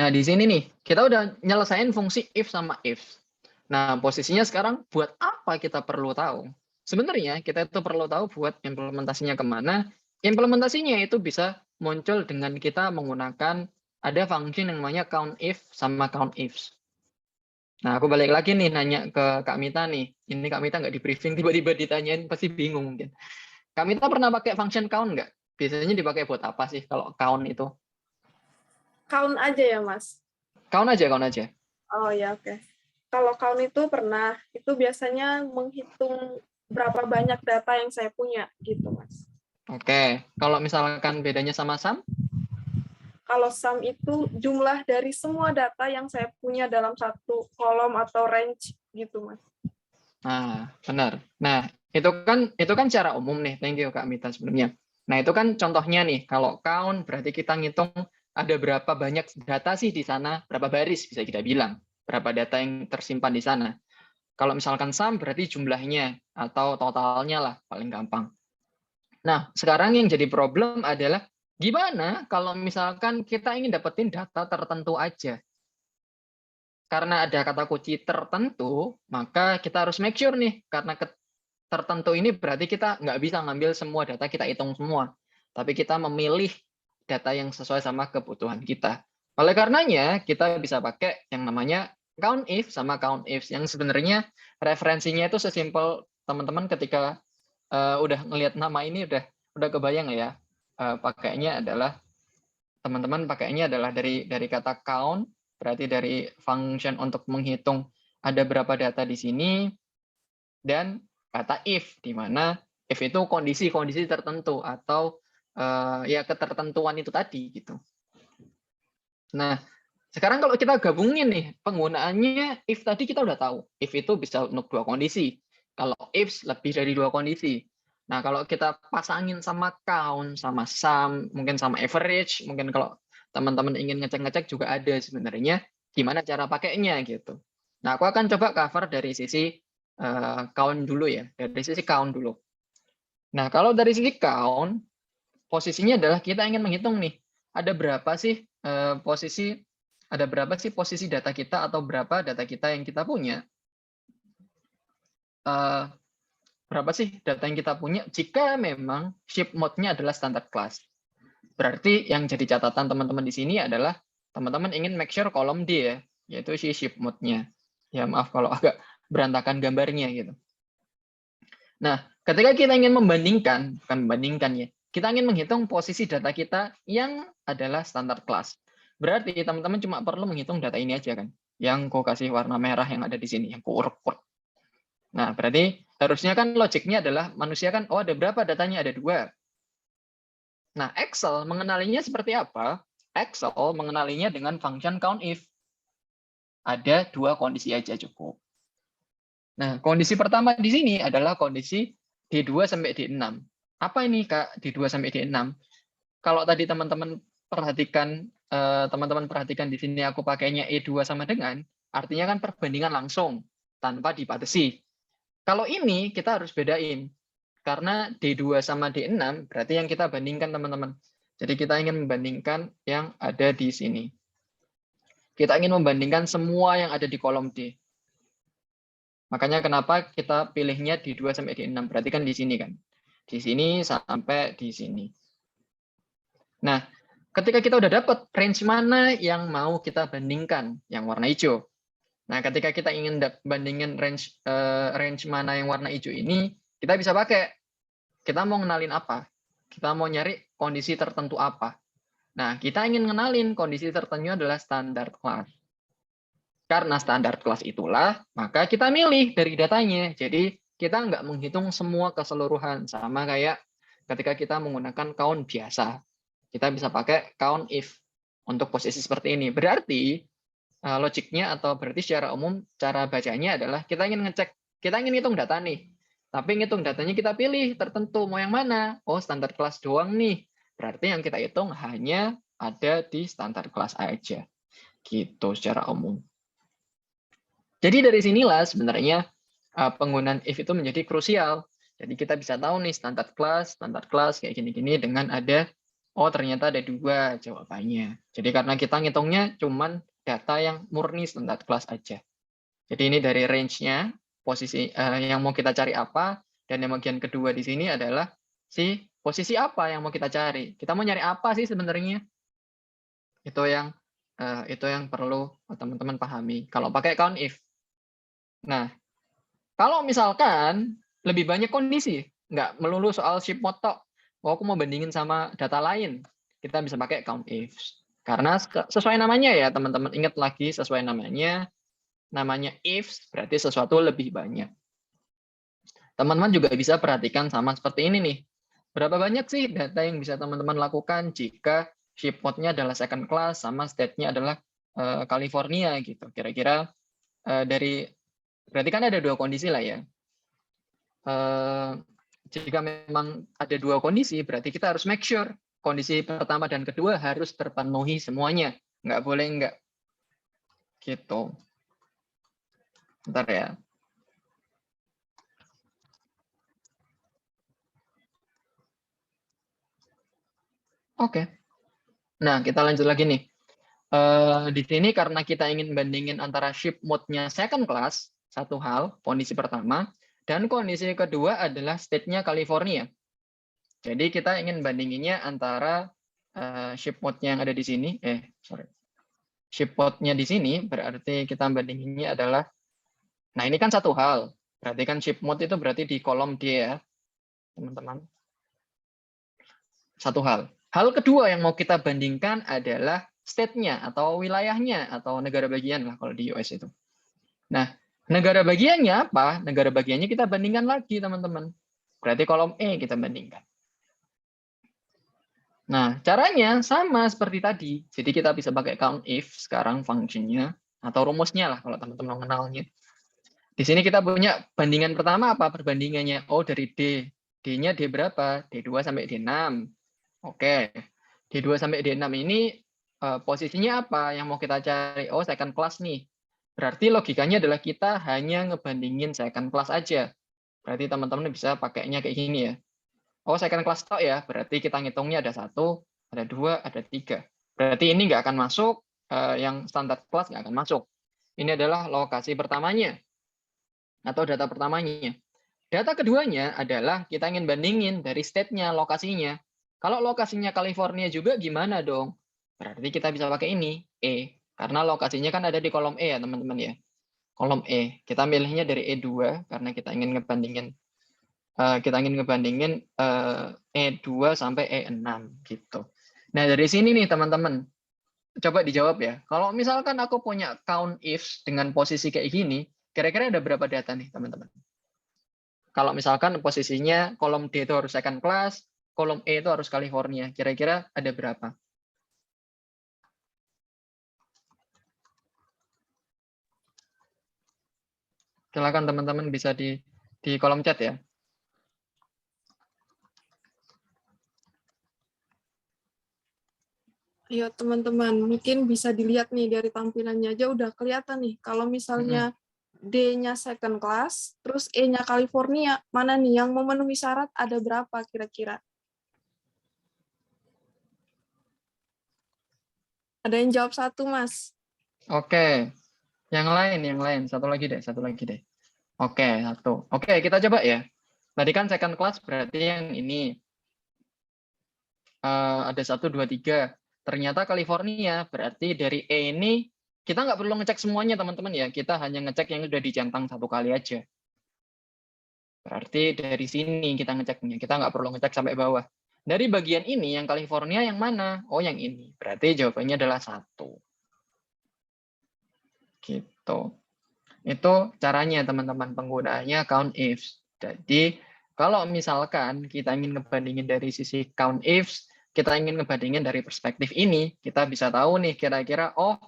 Nah, di sini nih, kita udah nyelesain fungsi if sama ifs. Nah, posisinya sekarang buat apa kita perlu tahu? Sebenarnya kita itu perlu tahu buat implementasinya kemana, implementasinya itu bisa muncul dengan kita menggunakan ada function yang namanya countIf sama countIfs. Nah, aku balik lagi nih nanya ke Kak Mita nih. Ini Kak Mita nggak di briefing, tiba-tiba ditanyain, pasti bingung mungkin. Kak Mita pernah pakai function count nggak? Biasanya dipakai buat apa sih kalau count itu? Count aja ya, Mas. Count aja, count aja. Oh ya, oke. Kalau count itu pernah, itu biasanya menghitung berapa banyak data yang saya punya, gitu, Mas. Oke, kalau misalkan bedanya sama sum? Kalau sum itu jumlah dari semua data yang saya punya dalam satu kolom atau range, gitu, Mas. Nah, benar. Nah, itu kan secara umum nih. Thank you Kak Mita sebelumnya. Nah, itu kan contohnya nih. Kalau count berarti kita ngitung ada berapa banyak data sih di sana, berapa baris bisa kita bilang, berapa data yang tersimpan di sana. Kalau misalkan sum berarti jumlahnya atau totalnya lah paling gampang. Nah, sekarang yang jadi problem adalah gimana kalau misalkan kita ingin dapetin data tertentu aja. Karena ada kata kunci tertentu, maka kita harus make sure nih, karena tertentu ini berarti kita nggak bisa ngambil semua data kita hitung semua, tapi kita memilih data yang sesuai sama kebutuhan kita. Oleh karenanya, kita bisa pakai yang namanya countIf sama countIfs, yang sebenarnya referensinya itu sesimpel teman-teman ketika udah ngelihat nama ini udah kebayang ya. Pakainya adalah teman-teman pakainya adalah dari kata count, berarti dari function untuk menghitung ada berapa data di sini, dan kata if, di mana if itu kondisi-kondisi tertentu atau ya ketertentuan itu tadi gitu. Nah, sekarang kalau kita gabungin nih penggunaannya, if tadi kita udah tahu, if itu bisa untuk dua kondisi. Kalau ifs lebih dari dua kondisi. Nah, kalau kita pasangin sama count, sama sum, mungkin sama average, mungkin kalau teman-teman ingin ngecek-ngecek juga ada sebenarnya gimana cara pakainya gitu. Nah, aku akan coba cover dari sisi count dulu ya, dari sisi count dulu. Nah, kalau dari sisi count, posisinya adalah kita ingin menghitung nih, ada berapa sih posisi data kita atau berapa data kita yang kita punya. Berapa sih data yang kita punya jika memang ship mode-nya adalah standard class. Berarti yang jadi catatan teman-teman di sini adalah teman-teman ingin make sure kolom D ya, yaitu si ship mode-nya. Ya maaf kalau agak berantakan gambarnya gitu. Nah, ketika kita ingin membandingkan, bukan membandingkan ya, kita ingin menghitung posisi data kita yang adalah standard class. Berarti teman-teman cuma perlu menghitung data ini aja kan, yang ku kasih warna merah yang ada di sini, yang ku urut-urut. Nah, berarti harusnya kan logiknya adalah manusia kan, oh ada berapa datanya? Ada 2. Nah, Excel mengenalinya seperti apa? Excel mengenalinya dengan function countIf. Ada 2 kondisi aja cukup. Nah, kondisi pertama di sini adalah kondisi D2 sampai D6. Apa ini, Kak, D2 sampai D6? Kalau tadi teman-teman perhatikan di sini aku pakainya E2 sama dengan, artinya kan perbandingan langsung tanpa dibatasi. Kalau ini kita harus bedain. Karena D2 sama D6 berarti yang kita bandingkan teman-teman. Jadi kita ingin membandingkan yang ada di sini. Kita ingin membandingkan semua yang ada di kolom D. Makanya kenapa kita pilihnya D2 sampai D6. Berarti kan di sini kan. Di sini sampai di sini. Nah, ketika kita udah dapat range mana yang mau kita bandingkan, yang warna hijau. Nah, ketika kita ingin bandingin range mana yang warna hijau ini, kita bisa pakai. Kita mau ngenalin apa? Kita mau nyari kondisi tertentu apa? Nah, kita ingin ngenalin kondisi tertentu adalah standard class. Karena standard class itulah, maka kita milih dari datanya. Jadi, kita nggak menghitung semua keseluruhan. Sama kayak ketika kita menggunakan count biasa. Kita bisa pakai count if untuk posisi seperti ini. Berarti, logiknya atau berarti secara umum, cara bacanya adalah kita ingin ngecek, kita ingin hitung data nih. Tapi ngitung datanya kita pilih tertentu, mau yang mana? Oh, standar kelas doang nih. Berarti yang kita hitung hanya ada di standar kelas aja. Gitu secara umum. Jadi dari sinilah sebenarnya penggunaan if itu menjadi krusial. Jadi kita bisa tahu nih standar kelas kayak gini-gini dengan ada, oh ternyata ada 2 jawabannya. Jadi karena kita ngitungnya cuman data yang murni standar kelas aja. Jadi ini dari range-nya, posisi yang mau kita cari apa, dan yang bagian kedua di sini adalah si posisi apa yang mau kita cari. Kita mau nyari apa sih sebenarnya? Itu yang perlu teman-teman pahami. Kalau pakai count if. Nah, kalau misalkan lebih banyak kondisi, nggak melulu soal ship mode tok. Oh, aku mau bandingin sama data lain, kita bisa pakai count if. Karena sesuai namanya ya teman-teman, ingat lagi sesuai namanya if berarti sesuatu lebih banyak. Teman-teman juga bisa perhatikan sama seperti ini nih. Berapa banyak sih data yang bisa teman-teman lakukan jika ship mode-nya adalah second class sama state-nya adalah California gitu. Kira-kira berarti kan ada 2 kondisi lah ya. Jika memang ada 2 kondisi, berarti kita harus make sure kondisi pertama dan kedua harus terpenuhi semuanya. Nggak boleh nggak. Gitu. Bentar ya. Oke. Nah, kita lanjut lagi nih. Di sini karena kita ingin bandingin antara ship mode-nya second class, satu hal, kondisi pertama, dan kondisi kedua adalah state-nya California. Jadi kita ingin bandinginnya antara ship mode-nya yang ada di sini, ship mode-nya di sini berarti kita bandinginnya adalah, nah ini kan satu hal, berarti kan ship mode itu berarti di kolom D ya, teman-teman. Satu hal. Hal kedua yang mau kita bandingkan adalah state-nya atau wilayahnya atau negara bagian lah kalau di US itu. Nah, negara bagiannya apa? Negara bagiannya kita bandingkan lagi, teman-teman. Berarti kolom E kita bandingkan. Nah, caranya sama seperti tadi. Jadi kita bisa pakai count if sekarang fungsinya atau rumusnya lah kalau teman-teman mengenalnya. Di sini kita punya bandingan pertama apa perbandingannya? Oh, dari D. D-nya D berapa? D2 sampai D6. Oke. D2 sampai D6 ini posisinya apa yang mau kita cari? Oh, second class nih. Berarti logikanya adalah kita hanya ngebandingin second class aja. Berarti teman-teman bisa pakainya kayak gini ya. Oh, second class tok ya. Berarti kita ngitungnya ada 1, ada 2, ada 3. Berarti ini nggak akan masuk, yang standar class nggak akan masuk. Ini adalah lokasi pertamanya atau data pertamanya. Data keduanya adalah kita ingin bandingin dari state-nya, lokasinya. Kalau lokasinya California juga gimana dong? Berarti kita bisa pakai ini, E. Karena lokasinya kan ada di kolom E ya teman-teman ya. Kolom E. Kita milihnya dari E2 karena kita ingin ngebandingin E2 sampai E6 gitu. Nah, dari sini nih teman-teman, coba dijawab ya. Kalau misalkan aku punya count ifs dengan posisi kayak gini, kira-kira ada berapa data nih teman-teman? Kalau misalkan posisinya kolom D itu harus second class, kolom E itu harus California, kira-kira ada berapa? Silakan teman-teman bisa di kolom chat ya. Ayo teman-teman, mungkin bisa dilihat nih dari tampilannya aja udah kelihatan nih. Kalau misalnya D-nya second class, terus E-nya California, mana nih yang memenuhi syarat ada berapa kira-kira? Ada yang jawab 1, Mas. Oke. Yang lain. Satu lagi deh. Oke, 1. Oke, kita coba ya. Tadi kan second class berarti yang ini. Ada 1, 2, 3. Ternyata California, berarti dari E ini, kita nggak perlu ngecek semuanya teman-teman ya. Kita hanya ngecek yang sudah dicentang 1 kali aja. Berarti dari sini kita ngeceknya. Kita nggak perlu ngecek sampai bawah. Dari bagian ini, yang California yang mana? Oh, yang ini. Berarti jawabannya adalah 1. Gitu. Itu caranya teman-teman, penggunaannya count ifs. Jadi kalau misalkan kita ingin ngebandingin dari sisi count ifs, kita ingin ngebandingin dari perspektif ini, kita bisa tahu nih kira-kira, oh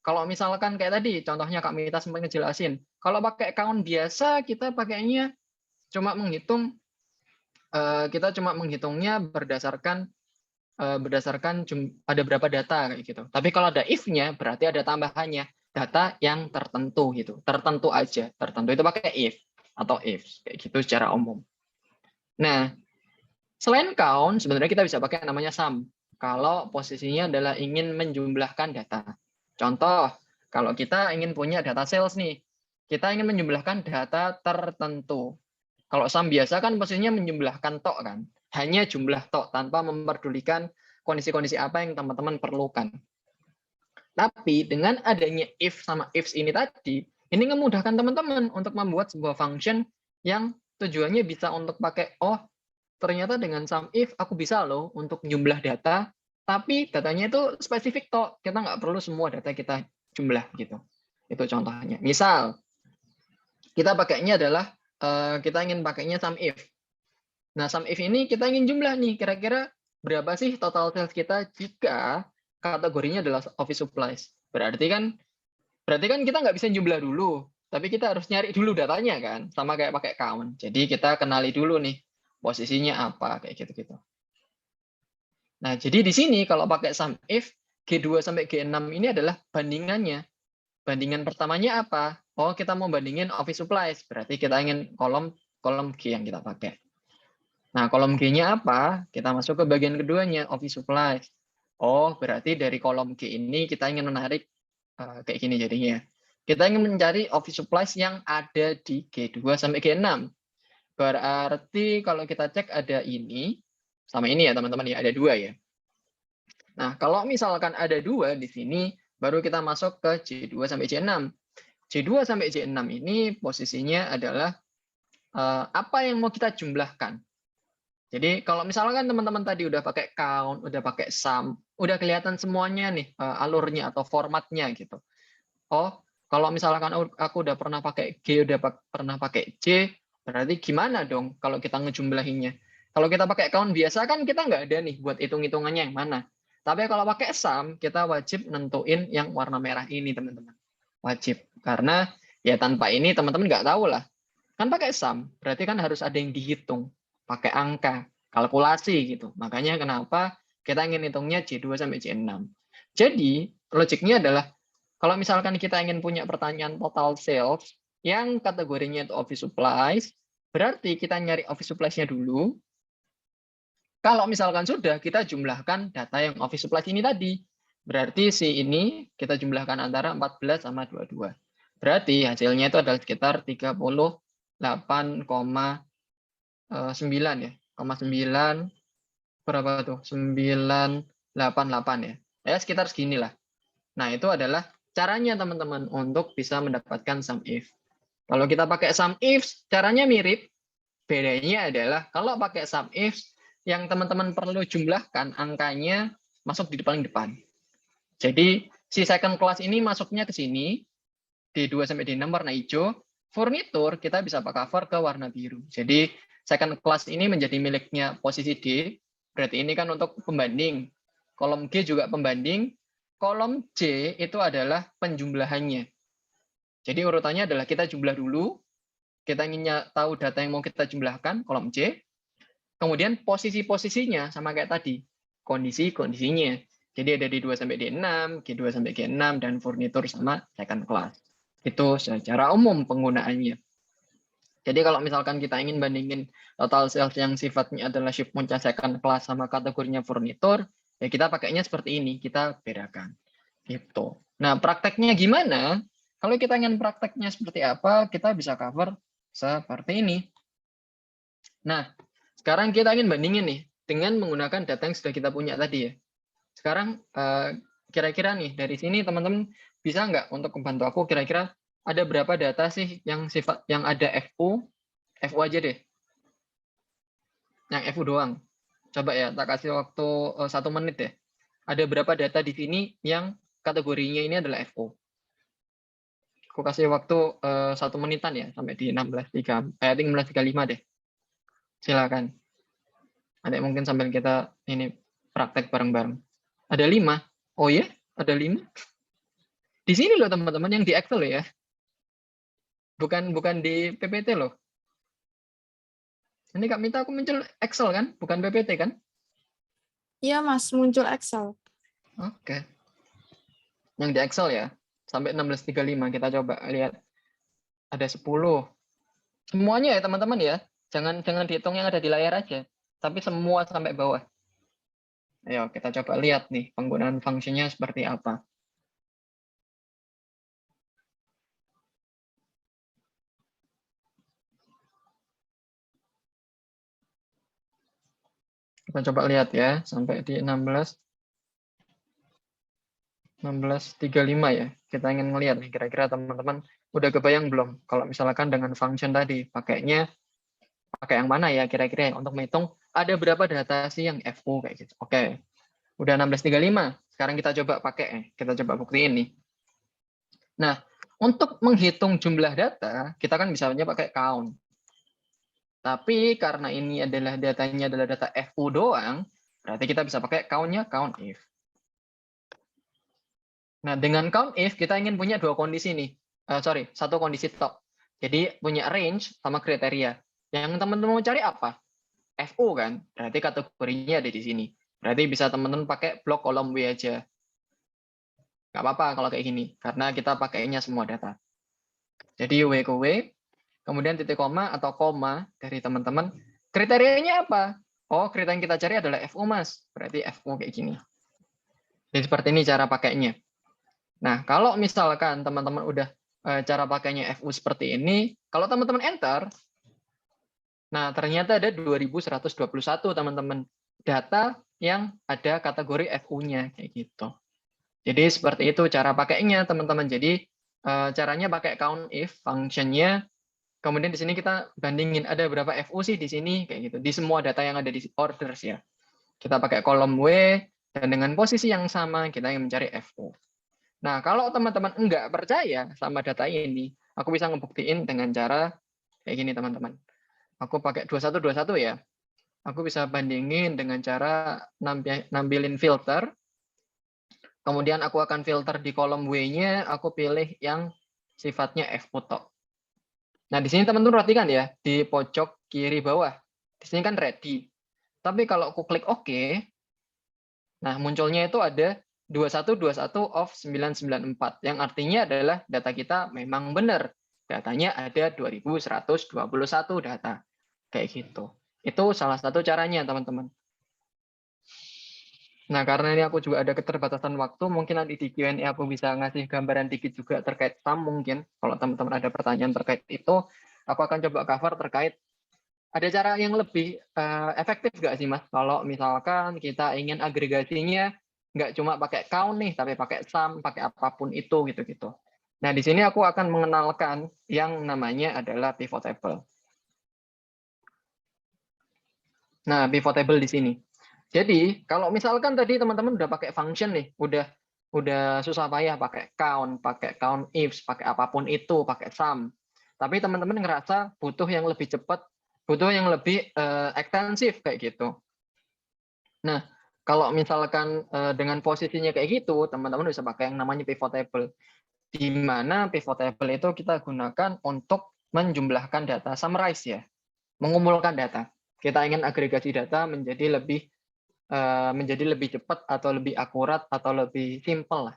kalau misalkan kayak tadi, contohnya Kak Mita sempat ngejelasin, kalau pakai count biasa kita pakainya cuma menghitungnya berdasarkan ada berapa data kayak gitu. Tapi kalau ada if-nya berarti ada tambahannya, data yang tertentu gitu. Tertentu aja. Tertentu itu pakai if atau ifs kayak gitu secara umum. Nah, selain count sebenarnya kita bisa pakai namanya sum. Kalau posisinya adalah ingin menjumlahkan data. Contoh, kalau kita ingin punya data sales nih, kita ingin menjumlahkan data tertentu. Kalau sum biasa kan posisinya menjumlahkan tok kan. hanya jumlah tok tanpa memperdulikan kondisi-kondisi apa yang teman-teman perlukan. Tapi dengan adanya if sama ifs ini tadi, ini memudahkan teman-teman untuk membuat sebuah function yang tujuannya bisa untuk pakai, oh ternyata dengan sum if aku bisa loh untuk jumlah data, tapi datanya itu spesifik tok, kita nggak perlu semua data kita jumlah gitu. Itu contohnya. Misal, kita pakainya adalah, kita ingin pakainya sum if. Nah, sum if ini kita ingin jumlah nih, kira-kira berapa sih total sales kita jika kategorinya adalah office supplies. Berarti kan kita nggak bisa jumlah dulu, tapi kita harus nyari dulu datanya kan, sama kayak pakai count. Jadi kita kenali dulu nih posisinya apa kayak gitu-gitu. Nah, jadi di sini kalau pakai sum if G2 sampai G6 ini adalah bandingannya. Bandingan pertamanya apa? Oh, kita mau bandingin office supplies, berarti kita ingin kolom G yang kita pakai. Nah, kolom G-nya apa? Kita masuk ke bagian keduanya, office supplies. Oh, berarti dari kolom G ini kita ingin menarik kayak gini jadinya. Kita ingin mencari office supplies yang ada di G2 sampai G6. Berarti kalau kita cek ada ini, sama ini ya teman-teman ya, ada 2 ya. Nah, kalau misalkan ada 2 di sini, baru kita masuk ke J2 sampai J6. J2 sampai J6 ini posisinya adalah apa yang mau kita jumlahkan. Jadi kalau misalkan teman-teman tadi udah pakai count, udah pakai sum, udah kelihatan semuanya nih alurnya atau formatnya gitu. Oh, kalau misalkan aku udah pernah pakai G, udah pernah pakai J, berarti gimana dong kalau kita ngejumlahinnya? Kalau kita pakai count biasa kan kita nggak ada nih buat hitung-hitungannya yang mana. Tapi kalau pakai sum, kita wajib nentuin yang warna merah ini, teman-teman. Wajib. Karena ya tanpa ini teman-teman nggak tahu lah. Kan pakai sum, berarti kan harus ada yang dihitung. Pakai angka, kalkulasi gitu. Makanya kenapa kita ingin hitungnya J2 sampai J6. Jadi, logiknya adalah kalau misalkan kita ingin punya pertanyaan total sales yang kategorinya itu office supplies, berarti kita nyari office supplies-nya dulu. Kalau misalkan sudah, kita jumlahkan data yang office supplies ini tadi. Berarti si ini kita jumlahkan antara 14 sama 22. Berarti hasilnya itu adalah sekitar 38,9 ya. 9 berapa tuh? 988 ya. Ya sekitar seginilah. Nah, itu adalah caranya teman-teman untuk bisa mendapatkan sum if. Kalau kita pakai sum if, caranya mirip. Bedanya adalah kalau pakai sum if, yang teman-teman perlu jumlahkan angkanya masuk di paling depan. Jadi si second class ini masuknya ke sini, D2 sampai D6 warna hijau, furnitur kita bisa cover ke warna biru. Jadi second class ini menjadi miliknya posisi D, berarti ini kan untuk pembanding. Kolom G juga pembanding, kolom J itu adalah penjumlahannya. Jadi urutannya adalah kita jumlah dulu, kita ingin tahu data yang mau kita jumlahkan, kolom J, kemudian posisi-posisinya sama kayak tadi, kondisi-kondisinya. Jadi ada D2 sampai D6, G2 sampai G6, dan furnitur sama second class. Itu secara umum penggunaannya. Jadi kalau misalkan kita ingin bandingin total sales yang sifatnya adalah shift muncul second class sama kategorinya furnitur, ya kita pakainya seperti ini, kita bedakan. Gitu. Nah, prakteknya gimana? Kalau kita ingin prakteknya seperti apa, kita bisa cover seperti ini. Nah, sekarang kita ingin bandingin nih dengan menggunakan data yang sudah kita punya tadi ya. Sekarang kira-kira nih dari sini teman-teman bisa nggak untuk membantu aku kira-kira ada berapa data sih yang ada FU aja deh. Yang FU doang. Coba ya, tak kasih waktu 1 menit deh. Ada berapa data di sini yang kategorinya ini adalah FO? Aku kasih waktu 1 menitan ya, sampai di 16.35 deh. Silakan. Ada mungkin sambil kita ini praktek bareng-bareng. Ada 5. Oh ya, ada 5. Di sini loh teman-teman, yang di Excel ya. Bukan di PPT loh. Ini Kak Mita aku muncul Excel kan, bukan PPT kan? Iya Mas, muncul Excel. Oke. Yang di Excel ya, sampai 16.35 kita coba lihat. Ada 10. Semuanya ya teman-teman ya. Jangan dihitung yang ada di layar aja, tapi semua sampai bawah. Ayo kita coba lihat nih penggunaan fungsinya seperti apa. Kita coba lihat ya, sampai di 1635 ya. Kita ingin melihat nih, kira-kira teman-teman udah kebayang belum? Kalau misalkan dengan function tadi, pakainya pakai yang mana ya kira-kira ya, untuk menghitung ada berapa data sih yang FU kayak gitu. Oke, udah 1635. Sekarang kita coba pakai, kita coba buktiin nih. Nah, untuk menghitung jumlah data, kita kan bisa pakai count. Tapi karena ini adalah datanya adalah data FU doang, berarti kita bisa pakai count-nya count if. Nah, dengan count if kita ingin punya dua kondisi nih. Satu kondisi top. Jadi punya range sama kriteria. Yang teman-teman mau cari apa? FU kan? Berarti kategorinya ada di sini. Berarti bisa teman-teman pakai blok kolom W aja. Nggak apa-apa kalau kayak gini, karena kita pakainya semua data. Jadi W ke W, kemudian titik koma atau koma dari teman-teman. Kriterianya apa? Oh, kriteria yang kita cari adalah FU, Mas. Berarti FU kayak gini. Jadi seperti ini cara pakainya. Nah, kalau misalkan teman-teman udah cara pakainya FU seperti ini, kalau teman-teman enter, nah ternyata ada 2121 teman-teman data yang ada kategori FU-nya kayak gitu. Jadi seperti itu cara pakainya teman-teman. Jadi caranya pakai count if function-nya. Kemudian di sini kita bandingin ada berapa FU sih di sini kayak gitu. Di semua data yang ada di orders ya. Kita pakai kolom W dan dengan posisi yang sama kita yang mencari FU. Nah, kalau teman-teman enggak percaya sama data ini, aku bisa ngebuktiin dengan cara kayak gini, teman-teman. Aku pakai 2121 ya. Aku bisa bandingin dengan cara nampilin filter. Kemudian aku akan filter di kolom W-nya, aku pilih yang sifatnya FU top. Nah, di sini teman-teman perhatikan ya, di pojok kiri bawah. Di sini kan ready. Tapi kalau aku klik OK, nah munculnya itu ada 2121 of 994 yang artinya adalah data kita memang benar. Datanya ada 2121 data. Kayak gitu. Itu salah satu caranya, teman-teman. Nah, karena ini aku juga ada keterbatasan waktu, mungkin nanti di Q&A aku bisa ngasih gambaran dikit juga terkait SAM mungkin. Kalau teman-teman ada pertanyaan terkait itu, aku akan coba cover terkait ada cara yang lebih efektif nggak sih, Mas? Kalau misalkan kita ingin agregasinya nggak cuma pakai count nih, tapi pakai sum, pakai apapun itu, gitu-gitu. Nah, di sini aku akan mengenalkan yang namanya adalah pivot table. Nah, pivot table di sini. Jadi, kalau misalkan tadi teman-teman udah pakai function nih, udah susah payah pakai count ifs, pakai apapun itu, pakai sum. Tapi teman-teman ngerasa butuh yang lebih cepat, butuh yang lebih ekstensif kayak gitu. Nah, kalau misalkan dengan posisinya kayak gitu, teman-teman bisa pakai yang namanya pivot table. Di mana pivot table itu kita gunakan untuk menjumlahkan data, summarize ya, mengumpulkan data. Kita ingin agregasi data menjadi lebih cepat atau lebih akurat atau lebih simple lah.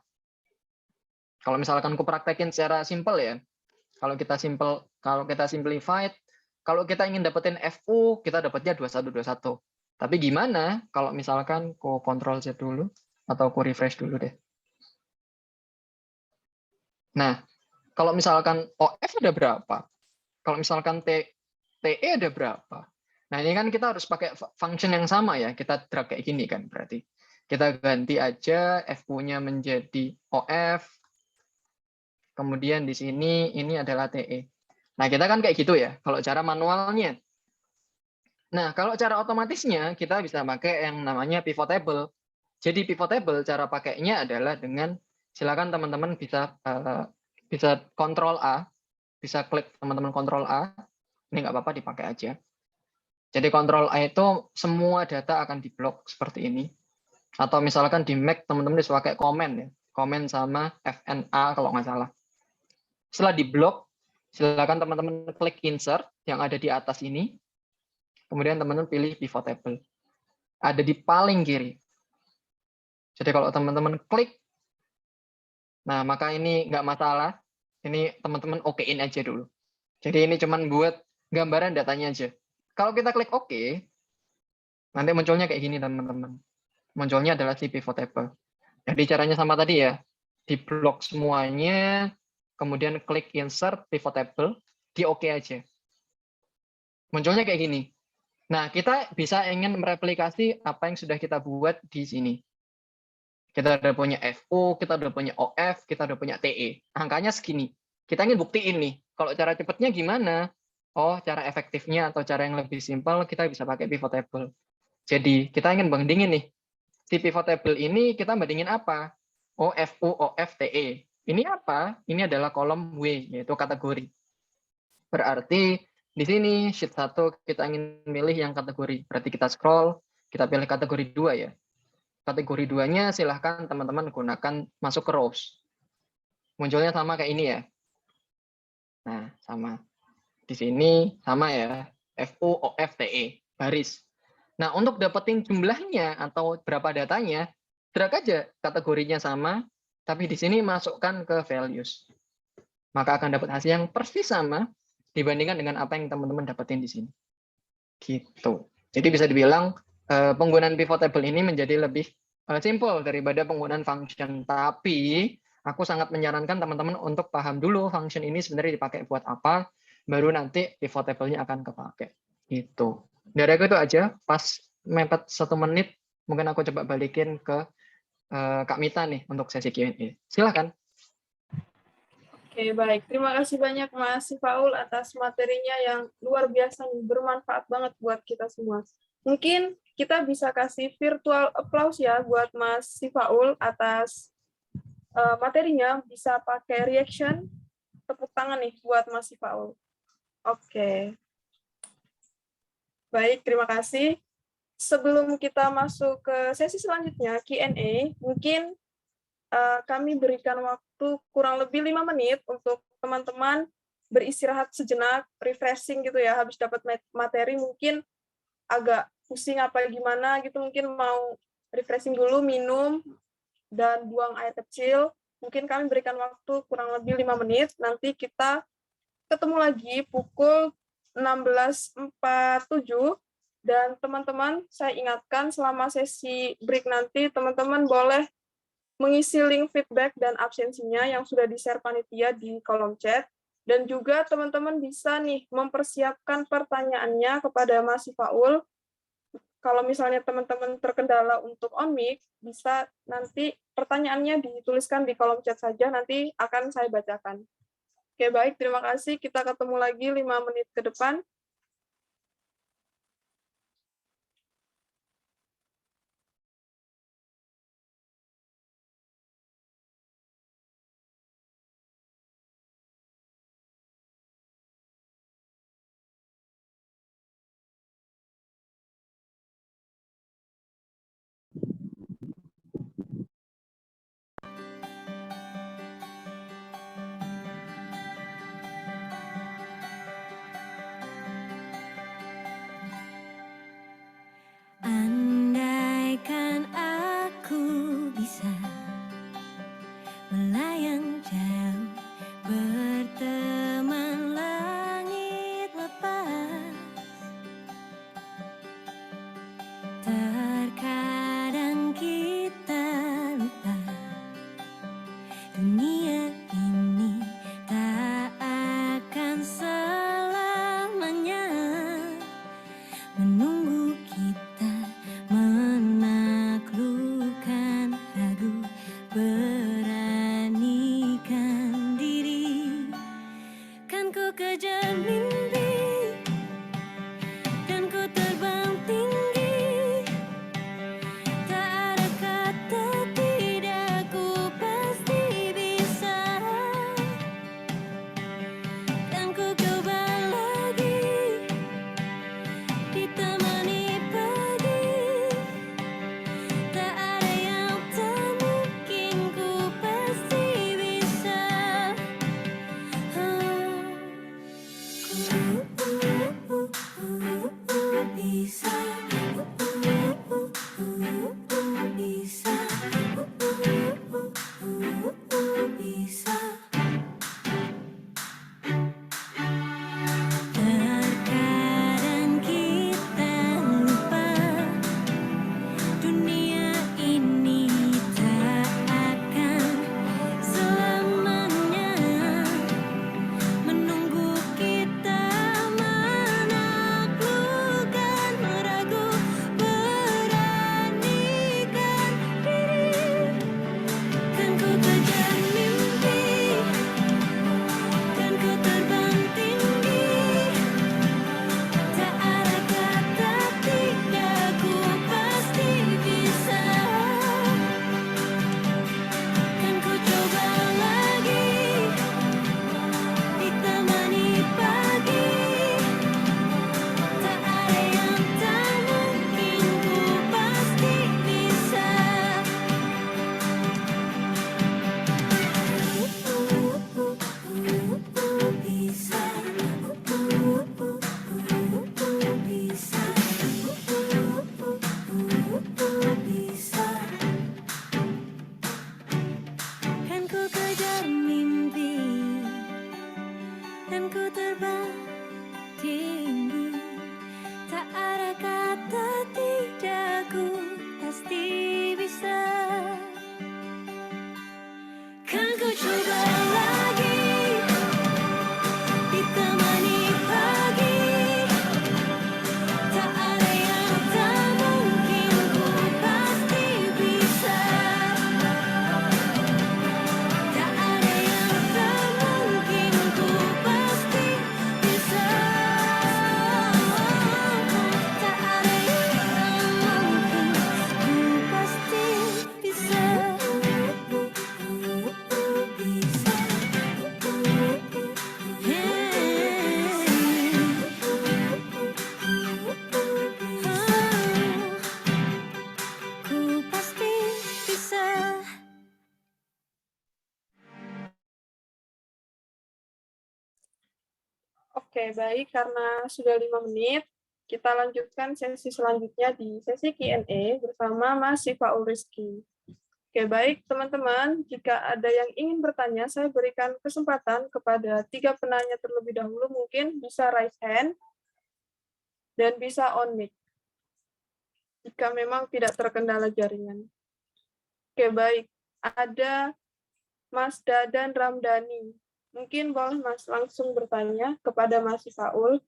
Kalau misalkan aku praktekin secara simple ya, kalau kita simplified, kalau kita ingin dapetin FU, kita dapatnya 2121. Tapi gimana kalau misalkan aku Ctrl Z dulu atau aku refresh dulu deh. Nah, kalau misalkan OF ada berapa? Kalau misalkan TE ada berapa? Nah, ini kan kita harus pakai function yang sama ya. Kita drag kayak gini kan berarti. Kita ganti aja FU-nya menjadi OF. Kemudian di sini ini adalah TE. Nah, kita kan kayak gitu ya, kalau cara manualnya. Nah, kalau cara otomatisnya, kita bisa pakai yang namanya pivot table. Jadi pivot table, cara pakainya adalah dengan, silakan teman-teman bisa Ctrl A, bisa klik teman-teman Ctrl A, ini nggak apa-apa dipakai aja. Jadi Ctrl A itu semua data akan diblok seperti ini. Atau misalkan di Mac, teman-teman bisa pakai comment ya, comment sama FNA kalau nggak salah. Setelah diblok, silakan teman-teman klik insert yang ada di atas ini. Kemudian teman-teman pilih pivot table. Ada di paling kiri. Jadi kalau teman-teman klik, nah maka ini nggak masalah. Ini teman-teman okein aja dulu. Jadi ini cuman buat gambaran datanya aja. Kalau kita klik OK, nanti munculnya kayak gini teman-teman. Munculnya adalah si pivot table. Jadi caranya sama tadi ya. Di blok semuanya, kemudian klik insert pivot table, di OK aja. Munculnya kayak gini. Nah, kita bisa ingin mereplikasi apa yang sudah kita buat di sini. Kita udah punya FU, kita udah punya OF, kita udah punya TE. Angkanya segini. Kita ingin buktiin nih, kalau cara cepatnya gimana? Oh, cara efektifnya atau cara yang lebih simpel, kita bisa pakai pivot table. Jadi, kita ingin bandingin nih, si pivot table ini kita bandingin apa? Oh, FU, OF, TE. Ini apa? Ini adalah kolom W, yaitu kategori. Berarti di sini sheet 1 kita ingin milih yang kategori. Berarti kita scroll, kita pilih kategori 2 ya. Kategori 2-nya silahkan teman-teman gunakan masuk ke rows. Munculnya sama kayak ini ya. Nah, sama. Di sini sama ya. FU, OF, TE. Baris. Nah, untuk dapetin jumlahnya atau berapa datanya, drag aja kategorinya sama, tapi di sini masukkan ke values. Maka akan dapat hasil yang persis sama dibandingkan dengan apa yang teman-teman dapetin di sini. Gitu. Jadi bisa dibilang penggunaan pivot table ini menjadi lebih simple daripada penggunaan function. Tapi aku sangat menyarankan teman-teman untuk paham dulu function ini sebenarnya dipakai buat apa, baru nanti pivot table-nya akan kepake. Gitu. Dari aku itu aja. Pas mepet 1 menit, mungkin aku coba balikin ke Kak Mita nih untuk sesi Q&A. Silahkan. Oke, baik. Terima kasih banyak Mas Sifaul atas materinya yang luar biasa nih, bermanfaat banget buat kita semua. Mungkin kita bisa kasih virtual applause ya buat Mas Sifaul atas materinya, bisa pakai reaction, tepuk tangan nih buat Mas Sifaul. Oke. Baik, terima kasih. Sebelum kita masuk ke sesi selanjutnya, Q&A, mungkin kami berikan waktu kurang lebih 5 menit untuk teman-teman beristirahat sejenak, refreshing gitu ya, habis dapat materi mungkin agak pusing apa gimana gitu, mungkin mau refreshing dulu, minum, dan buang air kecil. Mungkin kami berikan waktu kurang lebih 5 menit, nanti kita ketemu lagi pukul 16.47, dan teman-teman saya ingatkan selama sesi break nanti, teman-teman boleh mengisi link feedback dan absensinya yang sudah di-share panitia di kolom chat, dan juga teman-teman bisa nih mempersiapkan pertanyaannya kepada Mas Sifaul. Kalau misalnya teman-teman terkendala untuk on mic, bisa nanti pertanyaannya dituliskan di kolom chat saja, nanti akan saya bacakan. Oke, baik, terima kasih. Kita ketemu lagi 5 menit ke depan. Oke, baik. Karena sudah 5 menit, kita lanjutkan sesi selanjutnya di sesi Q&A bersama Mas Sifaul Rizky. Oke, baik teman-teman. Jika ada yang ingin bertanya, saya berikan kesempatan kepada 3 penanya terlebih dahulu. Mungkin bisa raise hand dan bisa on mic jika memang tidak terkendala jaringan. Oke, baik. Ada Mas Dadan Ramdhani. Mungkin boleh Mas langsung bertanya kepada Mas Sifaul.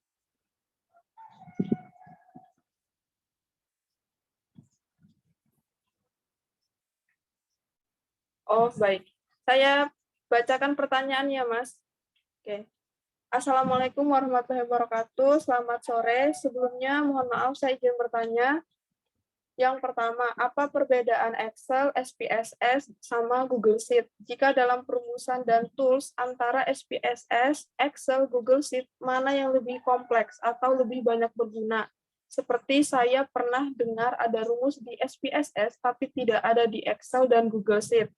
Oh, baik. Saya bacakan pertanyaannya, Mas. Oke. Assalamualaikum warahmatullahi wabarakatuh. Selamat sore. Sebelumnya, mohon maaf saya izin bertanya. Yang pertama, apa perbedaan Excel, SPSS, sama Google Sheet? Jika dalam perumusan dan tools antara SPSS, Excel, Google Sheet, mana yang lebih kompleks atau lebih banyak berguna? Seperti saya pernah dengar ada rumus di SPSS, tapi tidak ada di Excel dan Google Sheet.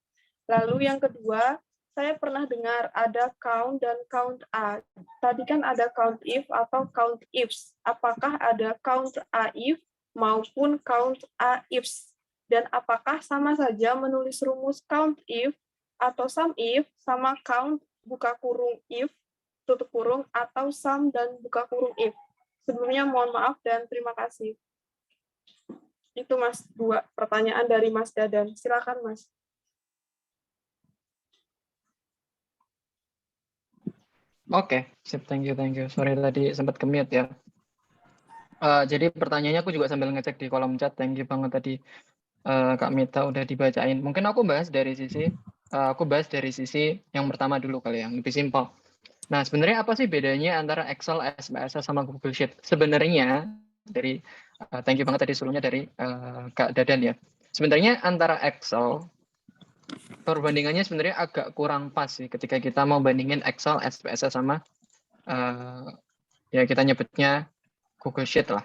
Lalu yang kedua, saya pernah dengar ada count dan count A. Tadi kan ada count if atau count ifs. Apakah ada count A if maupun count A ifs? Dan apakah sama saja menulis rumus count if atau sum if sama count buka kurung if tutup kurung atau sum dan buka kurung if? Sebelumnya mohon maaf dan terima kasih. Itu Mas, 2 pertanyaan dari Mas Dadan. Silakan Mas. Oke, sip, thank you. Sorry tadi sempat ke-mute ya. Jadi pertanyaannya aku juga sambil ngecek di kolom chat. Thank you banget tadi Kak Mita udah dibacain. Mungkin aku bahas dari sisi yang pertama dulu kali yang lebih simpel. Nah, sebenarnya apa sih bedanya antara Excel, SPSS sama Google Sheet? Sebenarnya dari thank you banget tadi sebelumnya dari Kak Dadan ya. Sebenarnya antara Excel perbandingannya sebenarnya agak kurang pas sih ketika kita mau bandingin Excel, SPSS sama ya kita nyebutnya Google Sheet lah.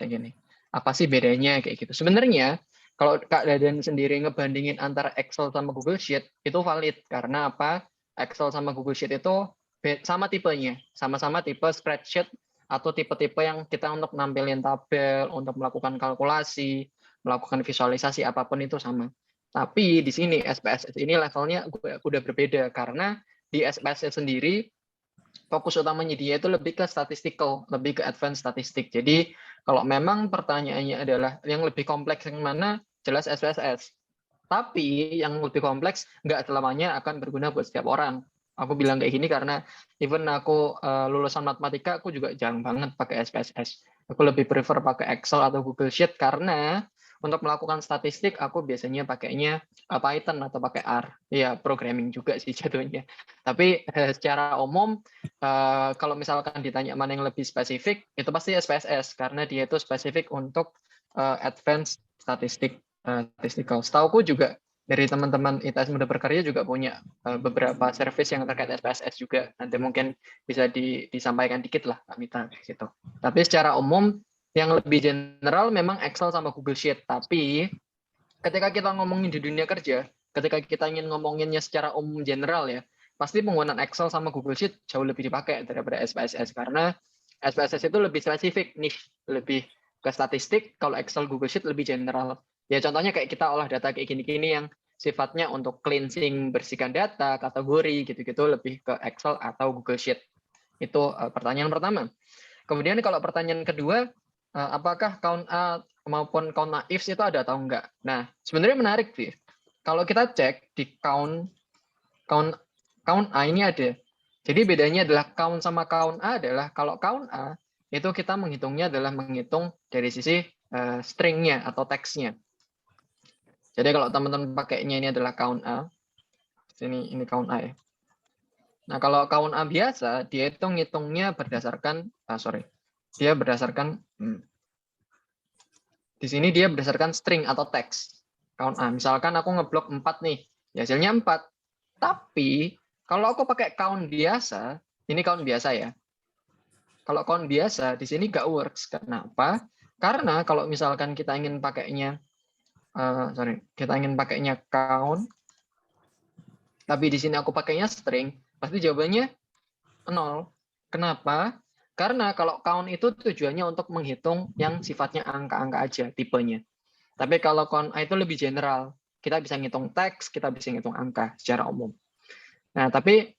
Kayak gini. Apa sih bedanya kayak gitu? Sebenarnya kalau Kak Dadan sendiri ngebandingin antara Excel sama Google Sheet itu valid karena apa? Excel sama Google Sheet itu sama tipenya, sama-sama tipe spreadsheet atau tipe-tipe yang kita untuk nampilin tabel, untuk melakukan kalkulasi, melakukan visualisasi apapun itu sama. Tapi di sini SPSS ini levelnya udah berbeda karena di SPSS sendiri fokus utamanya dia itu lebih ke statistical, lebih ke advanced statistik. Jadi kalau memang pertanyaannya adalah yang lebih kompleks yang mana, jelas SPSS. Tapi yang lebih kompleks nggak selamanya akan berguna buat setiap orang. Aku bilang kayak gini karena even aku lulusan matematika, aku juga jarang banget pakai SPSS. Aku lebih prefer pakai Excel atau Google Sheet karena untuk melakukan statistik aku biasanya pakainya Python atau pakai R. Ya, programming juga sih jatuhnya. Tapi secara umum kalau misalkan ditanya mana yang lebih spesifik, itu pasti SPSS karena dia itu spesifik untuk advanced statistical. Setauku juga dari teman-teman ITS Muda Berkarya juga punya beberapa service yang terkait SPSS juga. Nanti mungkin bisa disampaikan dikit lah Kak Mita gitu. Tapi secara umum yang lebih general memang Excel sama Google Sheet. Tapi ketika kita ngomongin di dunia kerja, ketika kita ingin ngomonginnya secara umum general ya, pasti penggunaan Excel sama Google Sheet jauh lebih dipakai daripada SPSS karena SPSS itu lebih spesifik nih, lebih ke statistik, kalau Excel Google Sheet lebih general. Ya contohnya kayak kita olah data kayak gini-gini yang sifatnya untuk cleansing, bersihkan data, kategori gitu-gitu lebih ke Excel atau Google Sheet. Itu pertanyaan pertama. Kemudian kalau pertanyaan kedua, apakah count A maupun count A ifs itu ada atau enggak? Nah, sebenarnya menarik sih. Kalau kita cek di count A ini ada. Jadi bedanya adalah count sama count A adalah kalau count A itu kita menghitungnya adalah menghitung dari sisi stringnya atau teksnya. Jadi kalau teman-teman pakainya ini adalah count A, ini count A ya. Nah kalau count A biasa dia itu ngitungnya berdasarkan dia berdasarkan di sini dia berdasarkan string atau teks. Count A. Misalkan aku ngeblok 4 nih, hasilnya 4. Tapi kalau aku pakai count biasa, ini count biasa ya. Kalau count biasa di sini nggak works. Kenapa? Karena kalau misalkan kita ingin pakainya kita ingin pakainya count, tapi di sini aku pakainya string, pasti jawabannya 0. Kenapa? Karena kalau count itu tujuannya untuk menghitung yang sifatnya angka-angka aja tipenya. Tapi kalau count A itu lebih general. Kita bisa ngitung teks, kita bisa ngitung angka secara umum. Nah, tapi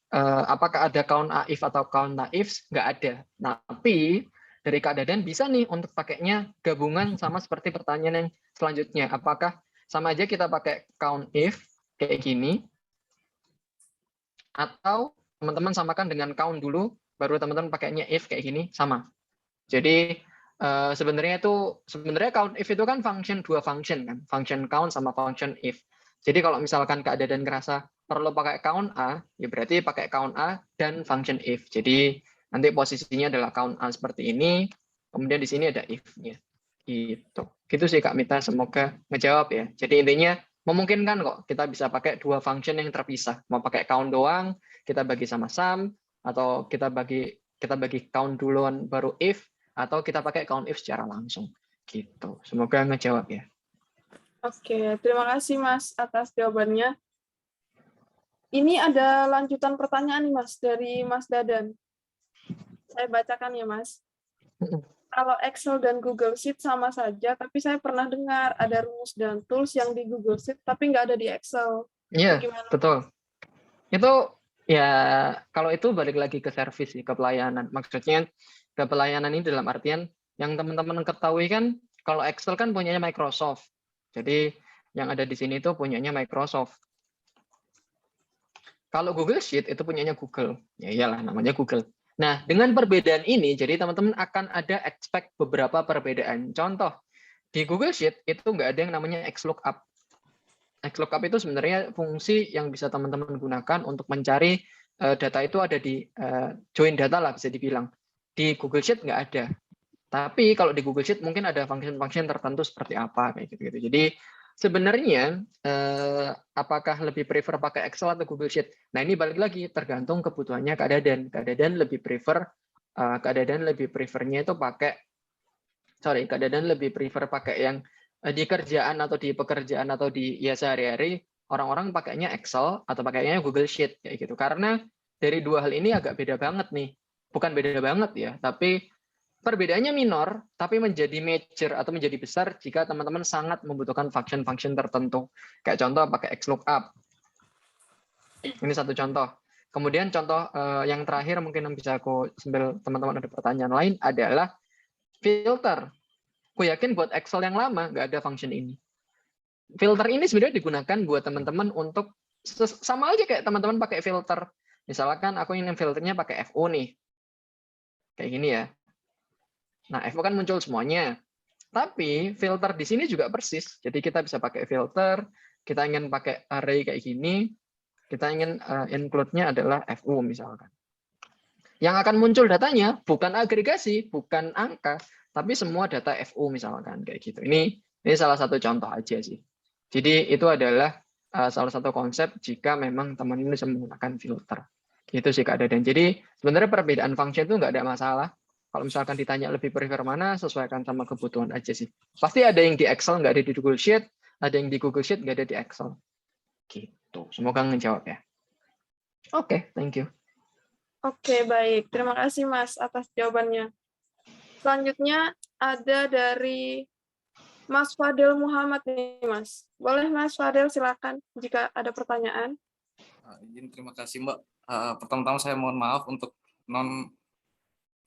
apakah ada count A if atau count A ifs? Nggak ada. Tapi dari Kak Dadan bisa nih untuk pakainya gabungan sama seperti pertanyaan yang selanjutnya. Apakah sama aja kita pakai count if kayak gini, atau teman-teman samakan dengan count dulu, baru teman-teman pakainya if kayak gini, sama. Jadi sebenarnya count if itu kan dua function kan, function count sama function if. Jadi kalau misalkan Kak Dadan ngerasa perlu pakai count A, ya berarti pakai count A dan function if. Jadi nanti posisinya adalah count A seperti ini, kemudian di sini ada if-nya. Gitu. Gitu sih Kak Mita, semoga ngejawab ya. Jadi intinya memungkinkan kok kita bisa pakai dua function yang terpisah. Mau pakai count doang, kita bagi sama sum, atau kita bagi count duluan baru if, atau kita pakai count if secara langsung. Gitu. Semoga ngejawab ya. Oke, terima kasih Mas atas jawabannya. Ini ada lanjutan pertanyaan nih Mas dari Mas Dadan. Saya bacakan ya Mas. Kalau Excel dan Google Sheet sama saja, tapi saya pernah dengar ada rumus dan tools yang di Google Sheet tapi nggak ada di Excel. Iya, Gimana? betul. Itu ya kalau itu balik lagi ke service, ke pelayanan. Maksudnya ke pelayanan ini dalam artian yang teman-teman ketahui kan kalau Excel kan punyanya Microsoft. Jadi yang ada di sini itu punyanya Microsoft. Kalau Google Sheet itu punyanya Google. Ya iyalah namanya Google. Nah, dengan perbedaan ini jadi teman-teman akan ada expect beberapa perbedaan. Contoh, di Google Sheet itu nggak ada yang namanya XLOOKUP. XLOOKUP itu sebenarnya fungsi yang bisa teman-teman gunakan untuk mencari data itu ada di join data lah bisa dibilang. Di Google Sheet nggak ada. Tapi kalau di Google Sheet mungkin ada function-function tertentu seperti apa kayak gitu. Jadi sebenarnya apakah lebih prefer pakai Excel atau Google Sheet? Nah ini balik lagi tergantung kebutuhannya Kak Dadan. Kak Dadan lebih prefernya itu pakai Kak Dadan lebih prefer pakai yang di kerjaan atau di pekerjaan atau di ya sehari-hari orang-orang pakainya Excel atau pakainya Google Sheet kayak gitu. Karena dari dua hal ini agak beda banget nih. Bukan beda banget ya, tapi perbedaannya minor, tapi menjadi major atau menjadi besar jika teman-teman sangat membutuhkan function-function tertentu. Kayak contoh pakai XLOOKUP. Ini satu contoh. Kemudian contoh yang terakhir mungkin yang bisa aku sambil teman-teman ada pertanyaan lain adalah filter. Aku yakin buat Excel yang lama nggak ada function ini. Filter ini sebenarnya digunakan buat teman-teman untuk sama aja kayak teman-teman pakai filter. Misalkan aku ingin filternya pakai FO nih. Kayak gini ya. Nah, FO kan muncul semuanya. Tapi filter di sini juga persis. Jadi kita bisa pakai filter, kita ingin pakai array kayak gini, kita ingin include-nya adalah FU misalkan. Yang akan muncul datanya bukan agregasi, bukan angka, tapi semua data FU misalkan kayak gitu. Ini salah satu contoh aja sih. Jadi itu adalah salah satu konsep jika memang teman ini bisa menggunakan filter. Gitu sih Kak Dadan. Jadi sebenarnya perbedaan function itu nggak ada masalah. Kalau misalkan ditanya lebih prefer mana, sesuaikan sama kebutuhan aja sih. Pasti ada yang di Excel, nggak ada di Google Sheet. Ada yang di Google Sheet, nggak ada di Excel. Gitu. Semoga ngejawab ya. Oke, thank you. Oke, baik. Terima kasih Mas atas jawabannya. Selanjutnya ada dari Mas Fadel Muhammad nih Mas. Boleh Mas Fadel silakan jika ada pertanyaan. Izin, terima kasih Mbak. Pertama-tama saya mohon maaf untuk non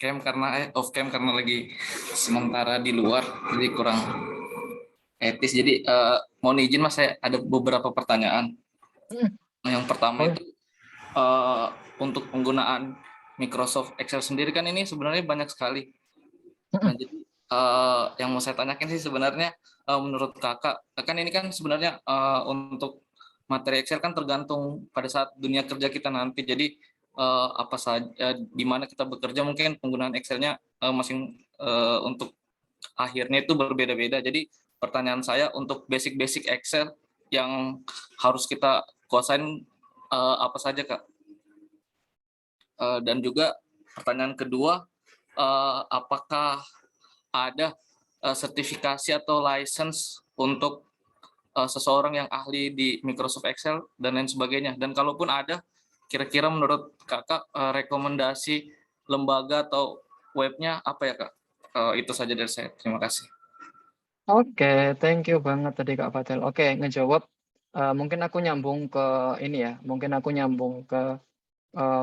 cam karena off cam karena lagi sementara di luar jadi kurang etis. Jadi mohon izin Mas, saya ada beberapa pertanyaan. Yang pertama itu untuk penggunaan Microsoft Excel sendiri kan ini sebenarnya banyak sekali. Nah, jadi yang mau saya tanyakan sih sebenarnya menurut kakak kan ini kan sebenarnya untuk materi Excel kan tergantung pada saat dunia kerja kita nanti. Jadi apa saja di mana kita bekerja mungkin penggunaan Excel-nya masing untuk akhirnya itu berbeda-beda. Jadi pertanyaan saya untuk basic Excel yang harus kita kuasain apa saja Kak? Dan juga pertanyaan kedua, apakah ada sertifikasi atau license untuk seseorang yang ahli di Microsoft Excel dan lain sebagainya? Dan kalaupun ada, kira-kira menurut kakak rekomendasi lembaga atau webnya apa ya Kak? Itu saja dari saya. Terima kasih. Oke, thank you banget tadi Kak Fadel. Oke, ngejawab. Mungkin aku nyambung ke ini ya. Mungkin aku nyambung ke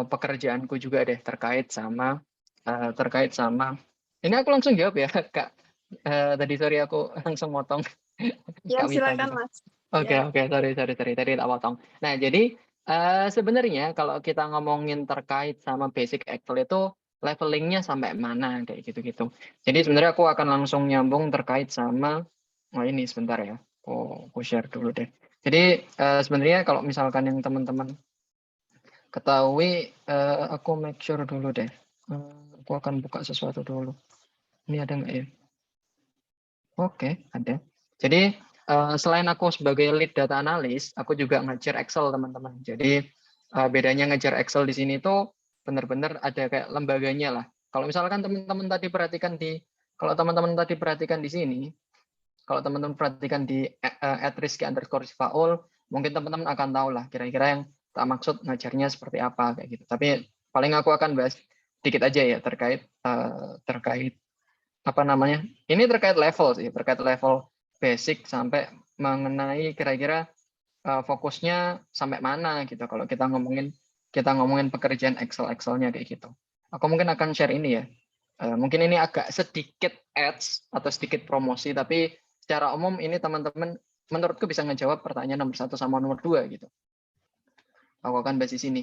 pekerjaanku juga deh terkait sama. Ini aku langsung jawab ya Kak. Tadi sorry aku langsung motong Ya, Kak Mita silakan gitu. Mas. Oke, Ya. oke, sorry, tadi tak potong. Nah, jadi sebenarnya kalau kita ngomongin terkait sama basic Excel itu levelingnya sampai mana kayak gitu-gitu. Jadi sebenarnya aku akan langsung nyambung terkait sama, ini sebentar ya, aku share dulu deh. Jadi sebenarnya kalau misalkan yang teman-teman ketahui, aku make sure dulu deh. Aku akan buka sesuatu dulu. Ini ada nggak ya? Oke, ada. Jadi selain aku sebagai lead data analyst, aku juga ngajar Excel teman-teman. Jadi bedanya ngajar Excel di sini tuh benar-benar ada kayak lembaganya lah. Kalau misalkan teman-teman tadi perhatikan di sini, kalau teman-teman perhatikan di @rizky_sifaul, mungkin teman-teman akan tahu lah kira-kira yang tak maksud ngajarnya seperti apa kayak gitu. Tapi paling aku akan bahas dikit aja ya terkait apa namanya? Ini terkait level sih, terkait level basic sampai mengenai kira-kira fokusnya sampai mana gitu. Kalau kita ngomongin pekerjaan Excelnya kayak gitu. Aku mungkin akan share ini ya. Mungkin ini agak sedikit ads atau sedikit promosi, tapi secara umum ini teman-teman menurutku bisa ngejawab pertanyaan nomor 1 sama nomor 2 gitu. Aku akan bahas di sini.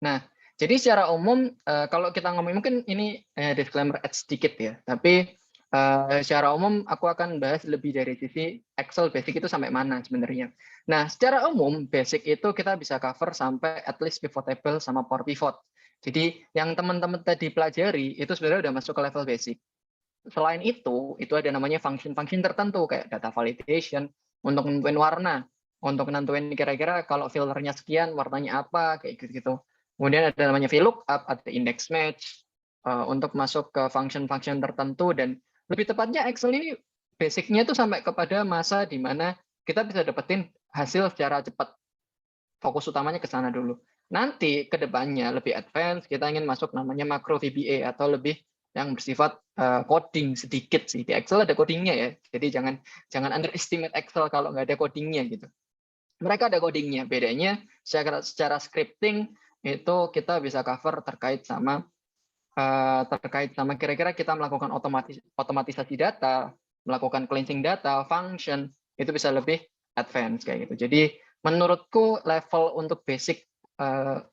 Nah, jadi secara umum kalau kita ngomongin mungkin ini disclaimer ads sedikit ya, tapi secara umum aku akan bahas lebih dari sisi Excel basic itu sampai mana sebenarnya. Nah, secara umum basic itu kita bisa cover sampai at least pivot table sama power pivot. Jadi yang teman-teman tadi pelajari itu sebenarnya udah masuk ke level basic. Selain itu ada namanya function-function tertentu kayak data validation untuk nentuin warna, untuk nentuin kira-kira kalau filternya sekian warnanya apa kayak gitu-gitu. Kemudian ada namanya VLOOKUP, ada index match untuk masuk ke function-function tertentu, dan lebih tepatnya Excel ini basicnya itu sampai kepada masa di mana kita bisa dapetin hasil secara cepat. Fokus utamanya ke sana dulu. Nanti ke depannya lebih advance, kita ingin masuk namanya makro VBA atau lebih yang bersifat coding sedikit sih. Di Excel ada codingnya ya, jadi jangan underestimate Excel kalau nggak ada codingnya gitu. Mereka ada codingnya, bedanya secara scripting itu kita bisa cover terkait sama kira-kira kita melakukan otomatisasi data, melakukan cleansing data, function, itu bisa lebih advance kayak gitu. Jadi menurutku level untuk basic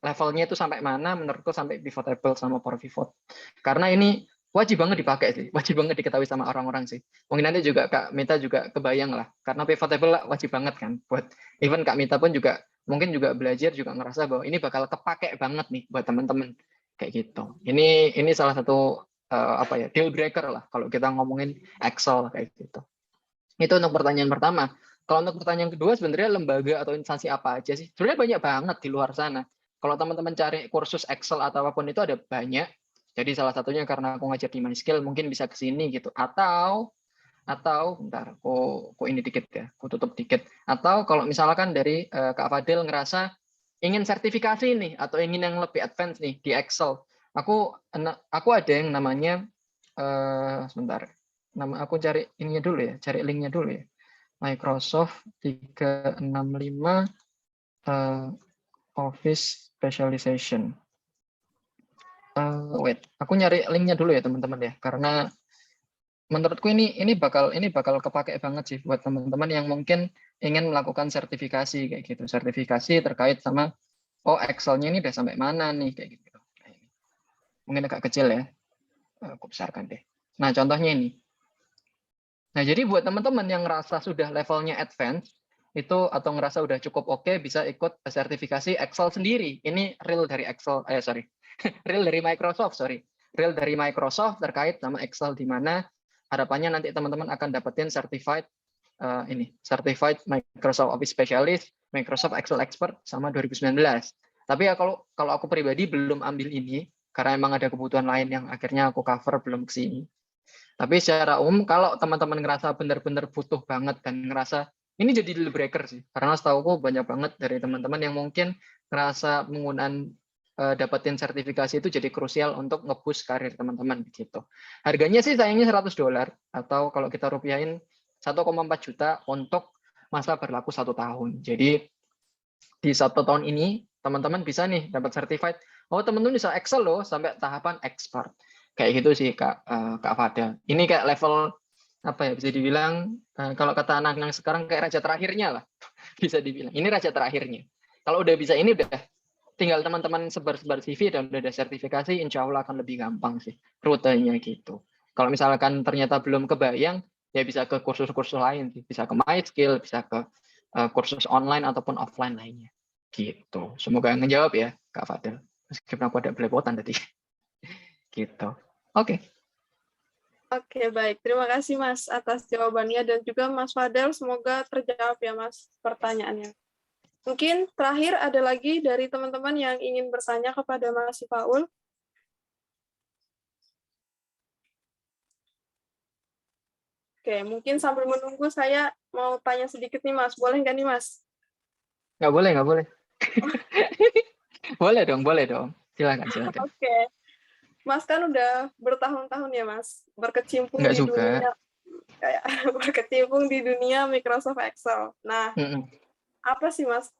levelnya itu sampai mana? Menurutku sampai pivot table sama power pivot. Karena ini wajib banget dipakai sih, wajib banget diketahui sama orang-orang sih. Mungkin nanti juga Kak Mita juga kebayang lah, karena pivot table wajib banget kan. Buat even Kak Mita pun juga mungkin juga belajar juga ngerasa bahwa ini bakal kepake banget nih buat teman-teman kayak gitu. Ini salah satu deal breaker lah kalau kita ngomongin Excel kayak gitu. Itu untuk pertanyaan pertama. Kalau untuk pertanyaan kedua, sebenarnya lembaga atau instansi apa aja sih? Sebenarnya banyak banget di luar sana. Kalau teman-teman cari kursus Excel atau apapun itu ada banyak. Jadi salah satunya karena aku ngajar di MySkill mungkin bisa ke sini gitu. Atau bentar, aku ini dikit ya, aku tutup dikit. Atau kalau misalkan dari Kak Fadil ngerasa ingin sertifikasi nih atau ingin yang lebih advance nih di Excel. Aku ada yang namanya sebentar. Aku cari ininya dulu ya, cari linknya dulu ya. Microsoft 365 Office Specialization. Wait, aku nyari linknya dulu ya teman-teman ya, karena menurutku ini bakal kepake banget sih buat teman-teman yang mungkin ingin melakukan sertifikasi kayak gitu, sertifikasi terkait sama Excel-nya ini udah sampai mana nih kayak gitu. Mungkin agak kecil ya, aku besarkan deh. Nah contohnya ini. Nah, jadi buat teman-teman yang ngerasa sudah levelnya advance, itu atau ngerasa udah cukup oke, bisa ikut sertifikasi Excel sendiri. Ini real dari real dari Microsoft, Real dari Microsoft terkait sama Excel, di mana harapannya nanti teman-teman akan dapetin certified Microsoft Office Specialist, Microsoft Excel Expert sama 2019. Tapi ya kalau aku pribadi belum ambil ini, karena emang ada kebutuhan lain yang akhirnya aku cover belum ke sini. Tapi secara umum kalau teman-teman ngerasa benar-benar butuh banget dan ngerasa ini jadi deal breaker sih. Karena setahuku banyak banget dari teman-teman yang mungkin ngerasa penggunaan dapetin sertifikasi itu jadi krusial untuk nge-boost karir teman-teman gitu. Harganya sih sayangnya $100 atau kalau kita rupiahin 1,4 juta untuk masa berlaku 1 tahun. Jadi di 1 tahun ini teman-teman bisa nih dapat certified. Oh, teman-teman bisa Excel loh sampai tahapan expert. Kayak gitu sih Kak Fadel. Ini kayak level apa ya, bisa dibilang kalau kata anak-anak sekarang kayak raja terakhirnya lah. Bisa dibilang. Ini raja terakhirnya. Kalau udah bisa ini udah tinggal teman-teman sebar-sebar CV dan udah ada sertifikasi, insya Allah akan lebih gampang sih rutenya gitu. Kalau misalkan ternyata belum kebayang, ya bisa ke kursus-kursus lain sih. Bisa ke MySkill, bisa ke kursus online ataupun offline lainnya. Gitu. Semoga ngejawab ya, Kak Fadel. Meskipun aku ada belepotan tadi. Gitu. Oke. Oke, baik. Terima kasih Mas atas jawabannya dan juga Mas Fadel, semoga terjawab ya Mas pertanyaannya. Mungkin terakhir ada lagi dari teman-teman yang ingin bertanya kepada Mas Sifaul. Oke, mungkin sambil menunggu saya mau tanya sedikit nih Mas. Boleh nggak nih Mas? Nggak boleh, nggak boleh. Boleh dong. Silakan. Oke. Mas kan udah bertahun-tahun ya Mas, berkecimpung Nggak di juga. dunia kayak berkecimpung di dunia Microsoft Excel. Nah, apa sih Mas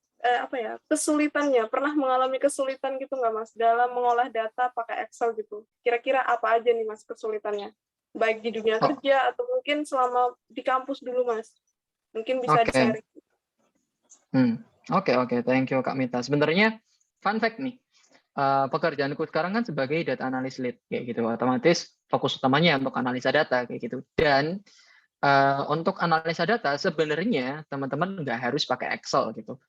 kesulitannya? Pernah mengalami kesulitan gitu nggak Mas dalam mengolah data pakai Excel gitu? Kira-kira apa aja nih Mas kesulitannya? Baik di dunia kerja atau mungkin selama di kampus dulu Mas? Mungkin bisa di-sharing. Oke. Thank you Kak Mita. Sebenarnya fun fact nih. Pekerjaanku sekarang kan sebagai data analyst lead kayak gitu. Otomatis fokus utamanya untuk analisa data kayak gitu. Dan untuk analisa data sebenarnya teman-teman nggak harus pakai Excel gitu.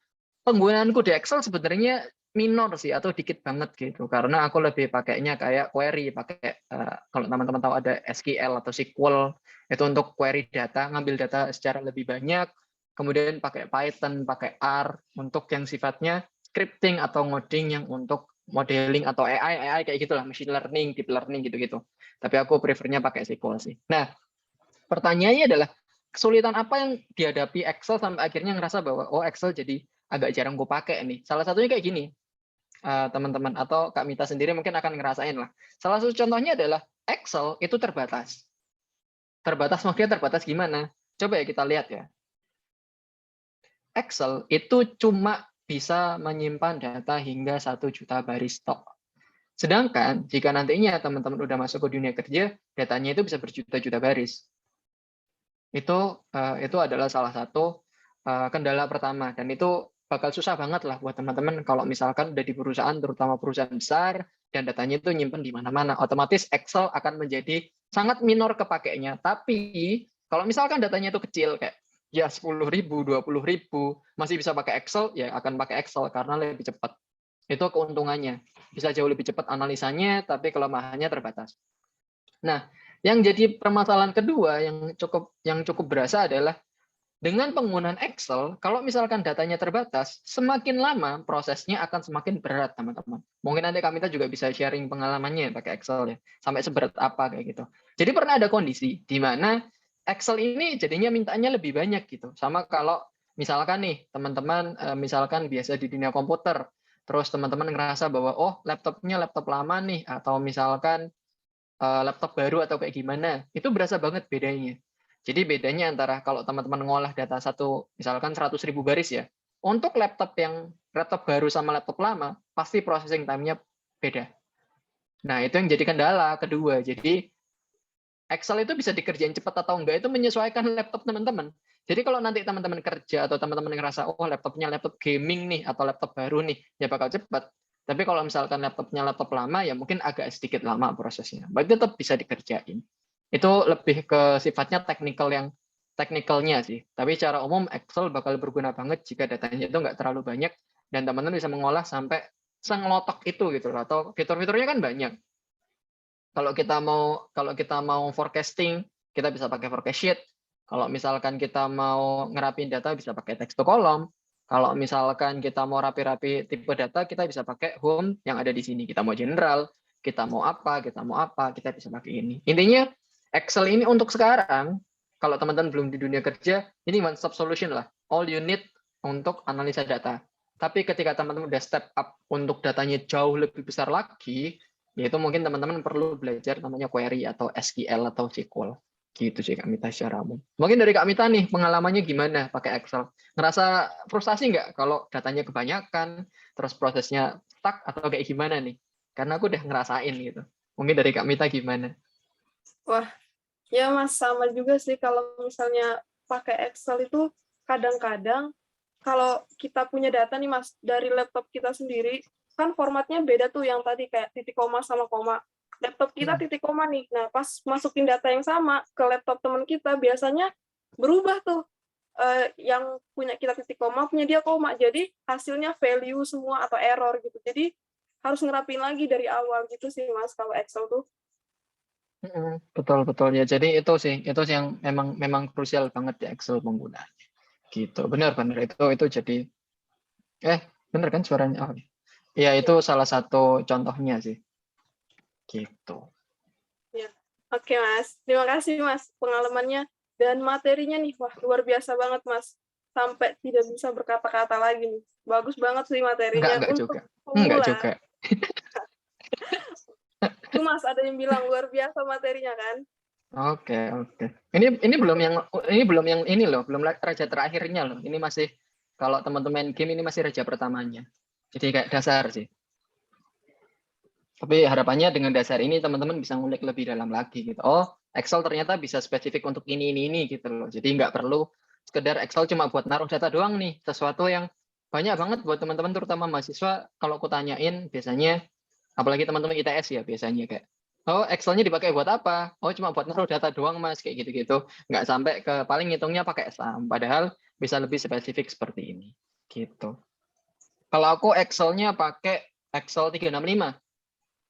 Penggunaanku di Excel sebenarnya minor sih atau dikit banget gitu. Karena aku lebih pakainya kayak query, pakai kalau teman-teman tahu ada SQL atau SQL itu untuk query data, ngambil data secara lebih banyak. Kemudian pakai Python, pakai R untuk yang sifatnya scripting atau ngoding yang untuk modeling atau AI kayak gitulah, machine learning, deep learning gitu-gitu. Tapi aku prefernya pakai SQL sih. Nah, pertanyaannya adalah kesulitan apa yang dihadapi Excel sampai akhirnya ngerasa bahwa oh Excel jadi agak jarang gue pakai nih. Salah satunya kayak gini, teman-teman atau Kak Mita sendiri mungkin akan ngerasain lah. Salah satu contohnya adalah Excel itu terbatas. Terbatas maksudnya terbatas gimana? Coba ya kita lihat ya. Excel itu cuma bisa menyimpan data hingga 1 juta baris stok. Sedangkan jika nantinya teman-teman udah masuk ke dunia kerja, datanya itu bisa berjuta-juta baris. Itu adalah salah satu kendala pertama, dan itu bakal susah banget lah buat teman-teman kalau misalkan udah di perusahaan, terutama perusahaan besar, dan datanya itu nyimpen di mana-mana. Otomatis Excel akan menjadi sangat minor kepakainya. Tapi kalau misalkan datanya itu kecil, kayak ya 10.000, 20.000, masih bisa pakai Excel, ya akan pakai Excel karena lebih cepat. Itu keuntungannya. Bisa jauh lebih cepat analisanya, tapi kelemahannya terbatas. Nah, yang jadi permasalahan kedua yang cukup berasa adalah dengan penggunaan Excel, kalau misalkan datanya terbatas, semakin lama prosesnya akan semakin berat, teman-teman. Mungkin nanti Kamita juga bisa sharing pengalamannya pakai Excel ya, sampai seberat apa kayak gitu. Jadi pernah ada kondisi di mana Excel ini jadinya mintanya lebih banyak gitu. Sama kalau misalkan nih, teman-teman misalkan biasa di dunia komputer, terus teman-teman ngerasa bahwa oh laptopnya laptop lama nih, atau misalkan laptop baru atau kayak gimana, itu berasa banget bedanya. Jadi bedanya antara kalau teman-teman ngolah data misalkan 100.000 baris ya, untuk laptop baru sama laptop lama, pasti processing time-nya beda. Nah, itu yang jadi kendala kedua. Jadi Excel itu bisa dikerjain cepat atau enggak, itu menyesuaikan laptop teman-teman. Jadi kalau nanti teman-teman kerja atau teman-teman ngerasa, oh laptopnya laptop gaming nih, atau laptop baru nih, ya bakal cepat. Tapi kalau misalkan laptopnya laptop lama, ya mungkin agak sedikit lama prosesnya. Berarti tetap bisa dikerjain. Itu lebih ke sifatnya teknikalnya sih. Tapi secara umum Excel bakal berguna banget jika datanya itu nggak terlalu banyak dan teman-teman bisa mengolah sampai sengelotok itu gitu loh. Atau fitur-fiturnya kan banyak. Kalau kita mau forecasting, kita bisa pakai forecast sheet. Kalau misalkan kita mau ngerapin data bisa pakai text to column. Kalau misalkan kita mau rapi-rapi tipe data, kita bisa pakai home yang ada di sini. Kita mau general, kita mau apa, kita bisa pakai ini. Intinya Excel ini untuk sekarang, kalau teman-teman belum di dunia kerja, ini one stop solution lah. All you need untuk analisa data. Tapi ketika teman-teman udah step up untuk datanya jauh lebih besar lagi, yaitu mungkin teman-teman perlu belajar namanya query atau SQL atau SQL. Gitu sih Kak Mita secara umum. Mungkin dari Kak Mita nih, pengalamannya gimana pakai Excel? Ngerasa frustasi nggak kalau datanya kebanyakan, terus prosesnya stuck atau kayak gimana nih? Karena aku udah ngerasain gitu. Mungkin dari Kak Mita gimana? Wah, ya Mas, sama juga sih kalau misalnya pakai Excel itu kadang-kadang kalau kita punya data nih Mas, dari laptop kita sendiri, kan formatnya beda tuh yang tadi kayak titik koma sama koma. Laptop kita titik koma nih, nah pas masukin data yang sama ke laptop teman kita, biasanya berubah tuh. Yang punya kita titik koma, punya dia koma. Jadi hasilnya value semua atau error gitu. Jadi harus ngerapin lagi dari awal gitu sih Mas, kalau Excel tuh. Betul betul ya. Jadi itu sih yang memang krusial banget di Excel penggunaannya. Gitu. Benar itu jadi benar kan suaranya? Oh, ya itu salah satu contohnya sih. Gitu. Ya. Oke Mas, terima kasih Mas pengalamannya dan materinya nih, wah luar biasa banget Mas. Sampai tidak bisa berkata-kata lagi nih. Bagus banget sih materinya Enggak untuk juga. Enggak pemula. juga. Tuh Mas, ada yang bilang luar biasa materinya kan? Oke. Ini belum yang ini loh, belum raja terakhirnya loh. Ini masih kalau teman-teman game ini masih raja pertamanya. Jadi kayak dasar sih. Tapi harapannya dengan dasar ini teman-teman bisa ngulik lebih dalam lagi gitu. Oh, Excel ternyata bisa spesifik untuk ini gitu loh. Jadi nggak perlu sekedar Excel cuma buat naruh data doang nih. Sesuatu yang banyak banget buat teman-teman terutama mahasiswa kalau aku tanyain biasanya apalagi teman-teman ITS ya biasanya kayak oh Excel-nya dipakai buat apa? Oh cuma buat naruh data doang Mas kayak gitu-gitu. Nggak sampai ke paling ngitungnya pakai sum. Padahal bisa lebih spesifik seperti ini. Gitu. Kalau aku Excel-nya pakai Excel 365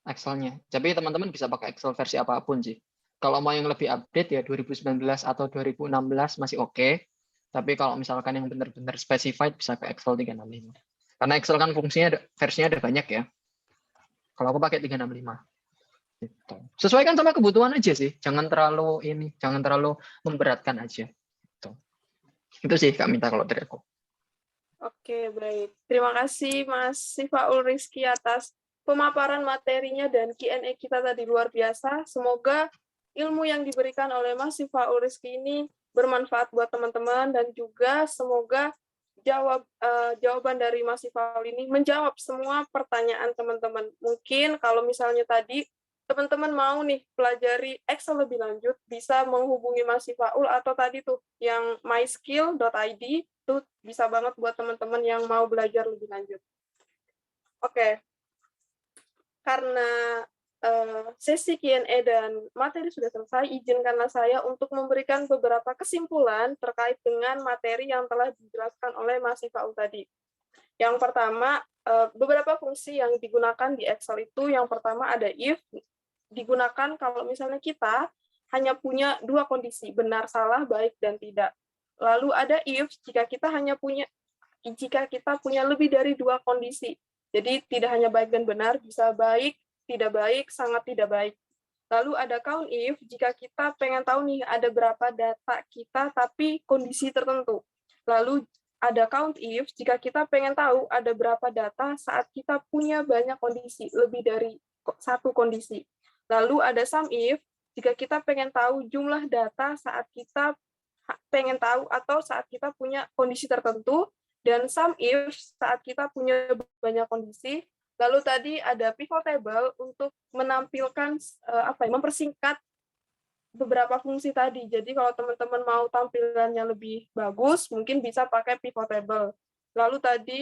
Excel-nya. Tapi teman-teman bisa pakai Excel versi apapun sih. Kalau mau yang lebih update ya 2019 atau 2016 masih oke. Tapi kalau misalkan yang benar-benar specified bisa ke Excel 365. Karena Excel kan versinya ada banyak ya. Kalau aku pakai 365. Gitu. Sesuaikan sama kebutuhan aja sih. Jangan terlalu memberatkan aja. Gitu. Itu sih Kak Minta kalau dari aku. Oke, baik. Terima kasih Mas Sifaul Rizky atas pemaparan materinya dan Q&A kita tadi luar biasa. Semoga ilmu yang diberikan oleh Mas Sifaul Rizky ini bermanfaat buat teman-teman dan juga semoga jawaban dari Mas Sifaul ini menjawab semua pertanyaan teman-teman. Mungkin kalau misalnya tadi teman-teman mau nih pelajari Excel lebih lanjut, bisa menghubungi Mas Sifaul atau tadi tuh yang myskill.id itu bisa banget buat teman-teman yang mau belajar lebih lanjut. Oke, karena sesi Q&A dan materi sudah selesai, izinkanlah saya untuk memberikan beberapa kesimpulan terkait dengan materi yang telah dijelaskan oleh Mas Sifaul tadi. Yang pertama, beberapa fungsi yang digunakan di Excel itu, yang pertama ada if, digunakan kalau misalnya kita hanya punya dua kondisi, benar, salah, baik, dan tidak. Lalu ada if, jika kita punya lebih dari dua kondisi. Jadi tidak hanya baik dan benar, bisa baik, tidak baik, sangat tidak baik. Lalu ada count if, jika kita pengen tahu nih ada berapa data kita tapi kondisi tertentu. Lalu ada count if, jika kita pengen tahu ada berapa data saat kita punya banyak kondisi, lebih dari satu kondisi. Lalu ada sum if, jika kita pengen tahu jumlah data saat kita pengen tahu atau saat kita punya kondisi tertentu, dan sum if saat kita punya banyak kondisi. Lalu tadi ada pivot table untuk menampilkan mempersingkat beberapa fungsi tadi. Jadi kalau teman-teman mau tampilannya lebih bagus, mungkin bisa pakai pivot table. Lalu tadi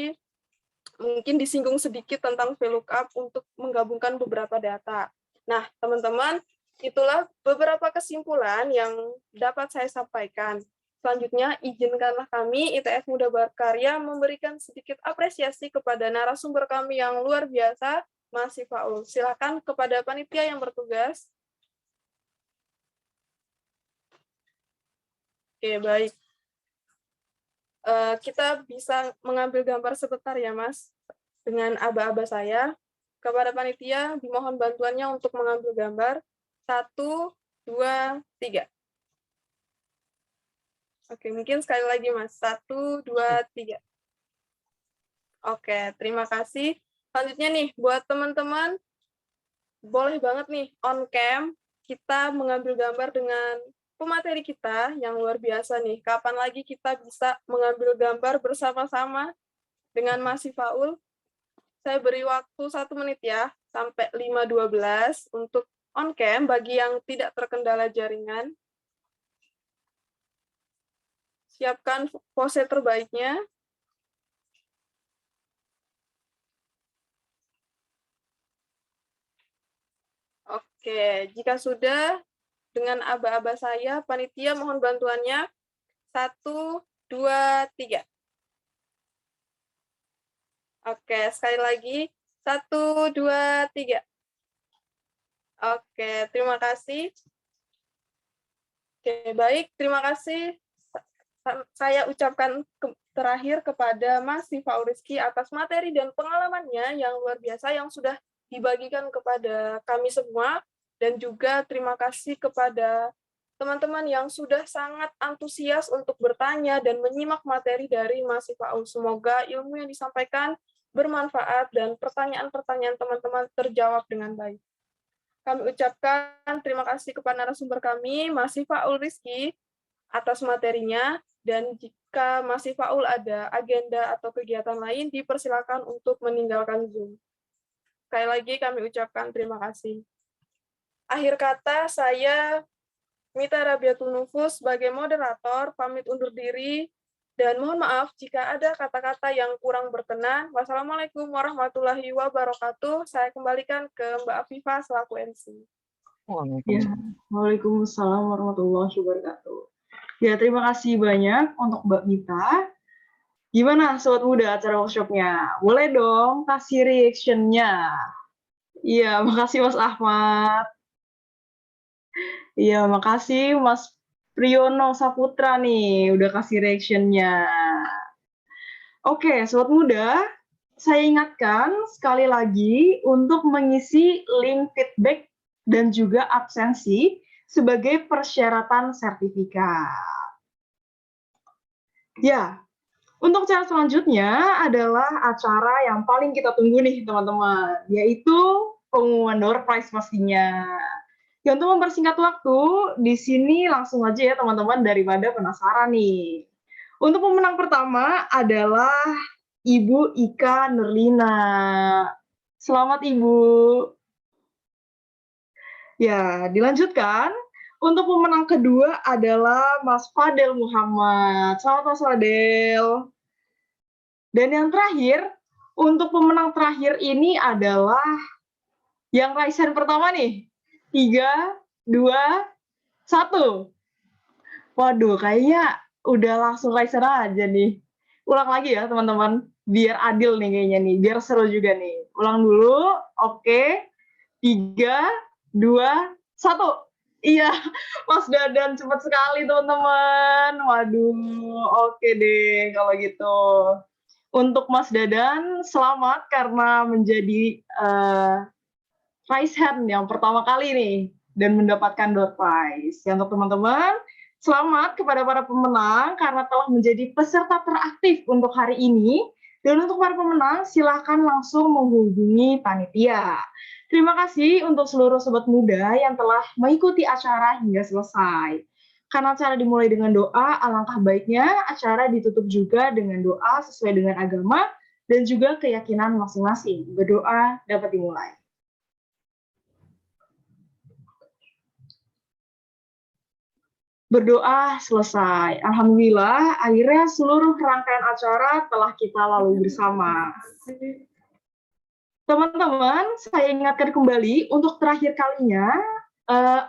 mungkin disinggung sedikit tentang VLOOKUP untuk menggabungkan beberapa data. Nah, teman-teman, itulah beberapa kesimpulan yang dapat saya sampaikan. Selanjutnya, izinkanlah kami, ITF Muda Berkarya, memberikan sedikit apresiasi kepada narasumber kami yang luar biasa, Mas Sifaul. Silakan kepada panitia yang bertugas. Oke, baik. Kita bisa mengambil gambar sebentar ya, Mas, dengan aba-aba saya. Kepada panitia, dimohon bantuannya untuk mengambil gambar. 1, 2, 3. Oke, mungkin sekali lagi, Mas. 1, 2, 3. Oke, terima kasih. Selanjutnya nih, buat teman-teman, boleh banget nih on cam kita mengambil gambar dengan pemateri kita yang luar biasa nih. Kapan lagi kita bisa mengambil gambar bersama-sama dengan Mas Sifaul? Saya beri waktu 1 menit ya, sampai 5.12 untuk on cam bagi yang tidak terkendala jaringan. Siapkan pose terbaiknya. Oke, jika sudah, dengan aba-aba saya, panitia mohon bantuannya. 1, 2, 3. Oke, sekali lagi. 1, 2, 3. Oke, terima kasih. Oke, baik. Terima kasih. Saya ucapkan terakhir kepada Mas Sifaul Rizky atas materi dan pengalamannya yang luar biasa yang sudah dibagikan kepada kami semua, dan juga terima kasih kepada teman-teman yang sudah sangat antusias untuk bertanya dan menyimak materi dari Mas Sifaul. Semoga ilmu yang disampaikan bermanfaat dan pertanyaan-pertanyaan teman-teman terjawab dengan baik. Kami ucapkan terima kasih kepada narasumber kami, Mas Sifaul Rizky, atas materinya, dan jika Mas Sifaul ada agenda atau kegiatan lain, dipersilakan untuk meninggalkan Zoom. Sekali lagi kami ucapkan terima kasih. Akhir kata, saya Mita Rabiatul Nufus sebagai moderator, pamit undur diri, dan mohon maaf jika ada kata-kata yang kurang berkenan. Wassalamualaikum warahmatullahi wabarakatuh. Saya kembalikan ke Mbak Afifah selaku MC. Ya, Waalaikumsalam warahmatullahi wabarakatuh. Ya, terima kasih banyak untuk Mbak Mita. Gimana Sobat Muda acara workshopnya? Boleh dong kasih reaction-nya. Iya, makasih Mas Ahmad. Iya, makasih Mas Priyono Saputra nih, udah kasih reaction-nya. Oke, Sobat Muda, saya ingatkan sekali lagi untuk mengisi link feedback dan juga absensi sebagai persyaratan sertifikat. Ya, untuk cara selanjutnya adalah acara yang paling kita tunggu nih teman-teman, yaitu pengumuman door prize pastinya. Ya, untuk mempersingkat waktu, di sini langsung aja ya teman-teman daripada penasaran nih. Untuk pemenang pertama adalah Ibu Ika Nurlina. Selamat Ibu. Ya, dilanjutkan. Untuk pemenang kedua adalah Mas Fadel Muhammad. Selamat Mas Fadel. Dan yang terakhir, untuk pemenang terakhir ini adalah yang raise hand pertama nih. 3, 2, 1. Waduh, kayaknya udah langsung raise hand aja nih. Ulang lagi ya teman-teman, biar adil nih kayaknya nih, biar seru juga nih. Ulang dulu, oke. 3, 2, 1. Iya, Mas Dadan cepat sekali teman-teman. Waduh, oke deh kalau gitu. Untuk Mas Dadan, selamat karena menjadi raise hand yang pertama kali nih dan mendapatkan door prize. Yang untuk teman-teman, selamat kepada para pemenang karena telah menjadi peserta teraktif untuk hari ini. Dan untuk para pemenang, silakan langsung menghubungi panitia. Terima kasih untuk seluruh Sobat Muda yang telah mengikuti acara hingga selesai. Karena acara dimulai dengan doa, alangkah baiknya acara ditutup juga dengan doa sesuai dengan agama dan juga keyakinan masing-masing. Berdoa dapat dimulai. Berdoa selesai. Alhamdulillah, akhirnya seluruh rangkaian acara telah kita lalui bersama. Teman-teman, saya ingatkan kembali untuk terakhir kalinya,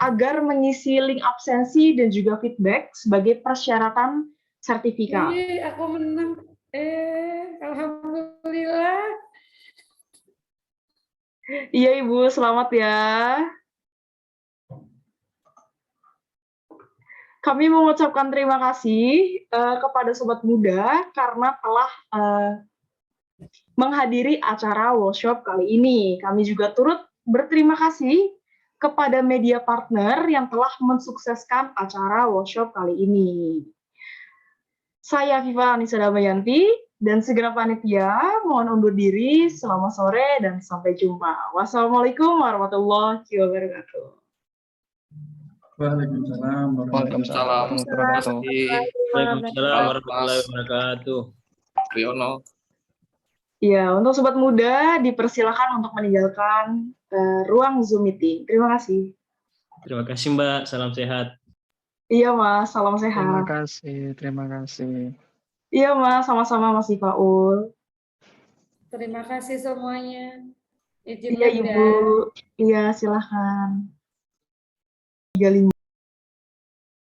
agar mengisi link absensi dan juga feedback sebagai persyaratan sertifikat. Aku menang. Alhamdulillah. Iya Ibu, selamat ya. Kami mengucapkan terima kasih kepada Sobat Muda karena telah menghadiri acara workshop kali ini. Kami juga turut berterima kasih kepada media partner yang telah mensukseskan acara workshop kali ini. Saya Viva Anissa Damayanti Dan segera panitia, mohon undur diri, selamat sore, dan sampai jumpa. Wassalamualaikum warahmatullahi wabarakatuh. Waalaikumsalam warahmatullahi Waalaikumsalam Salam. warahmatullahi wabarakatuh. Waalaikumsalam Mas warahmatullahi wabarakatuh. Riono. Ya, untuk sobat muda dipersilakan untuk meninggalkan ruang Zoom meeting. Terima kasih. Terima kasih Mbak, salam sehat. Iya, Mas, salam Terima sehat. kasih, terima kasih. Iya, Mas, sama-sama Mas Ifaul. Terima kasih semuanya. Izin Iya, live ya. Ibu. Iya, silakan. 35.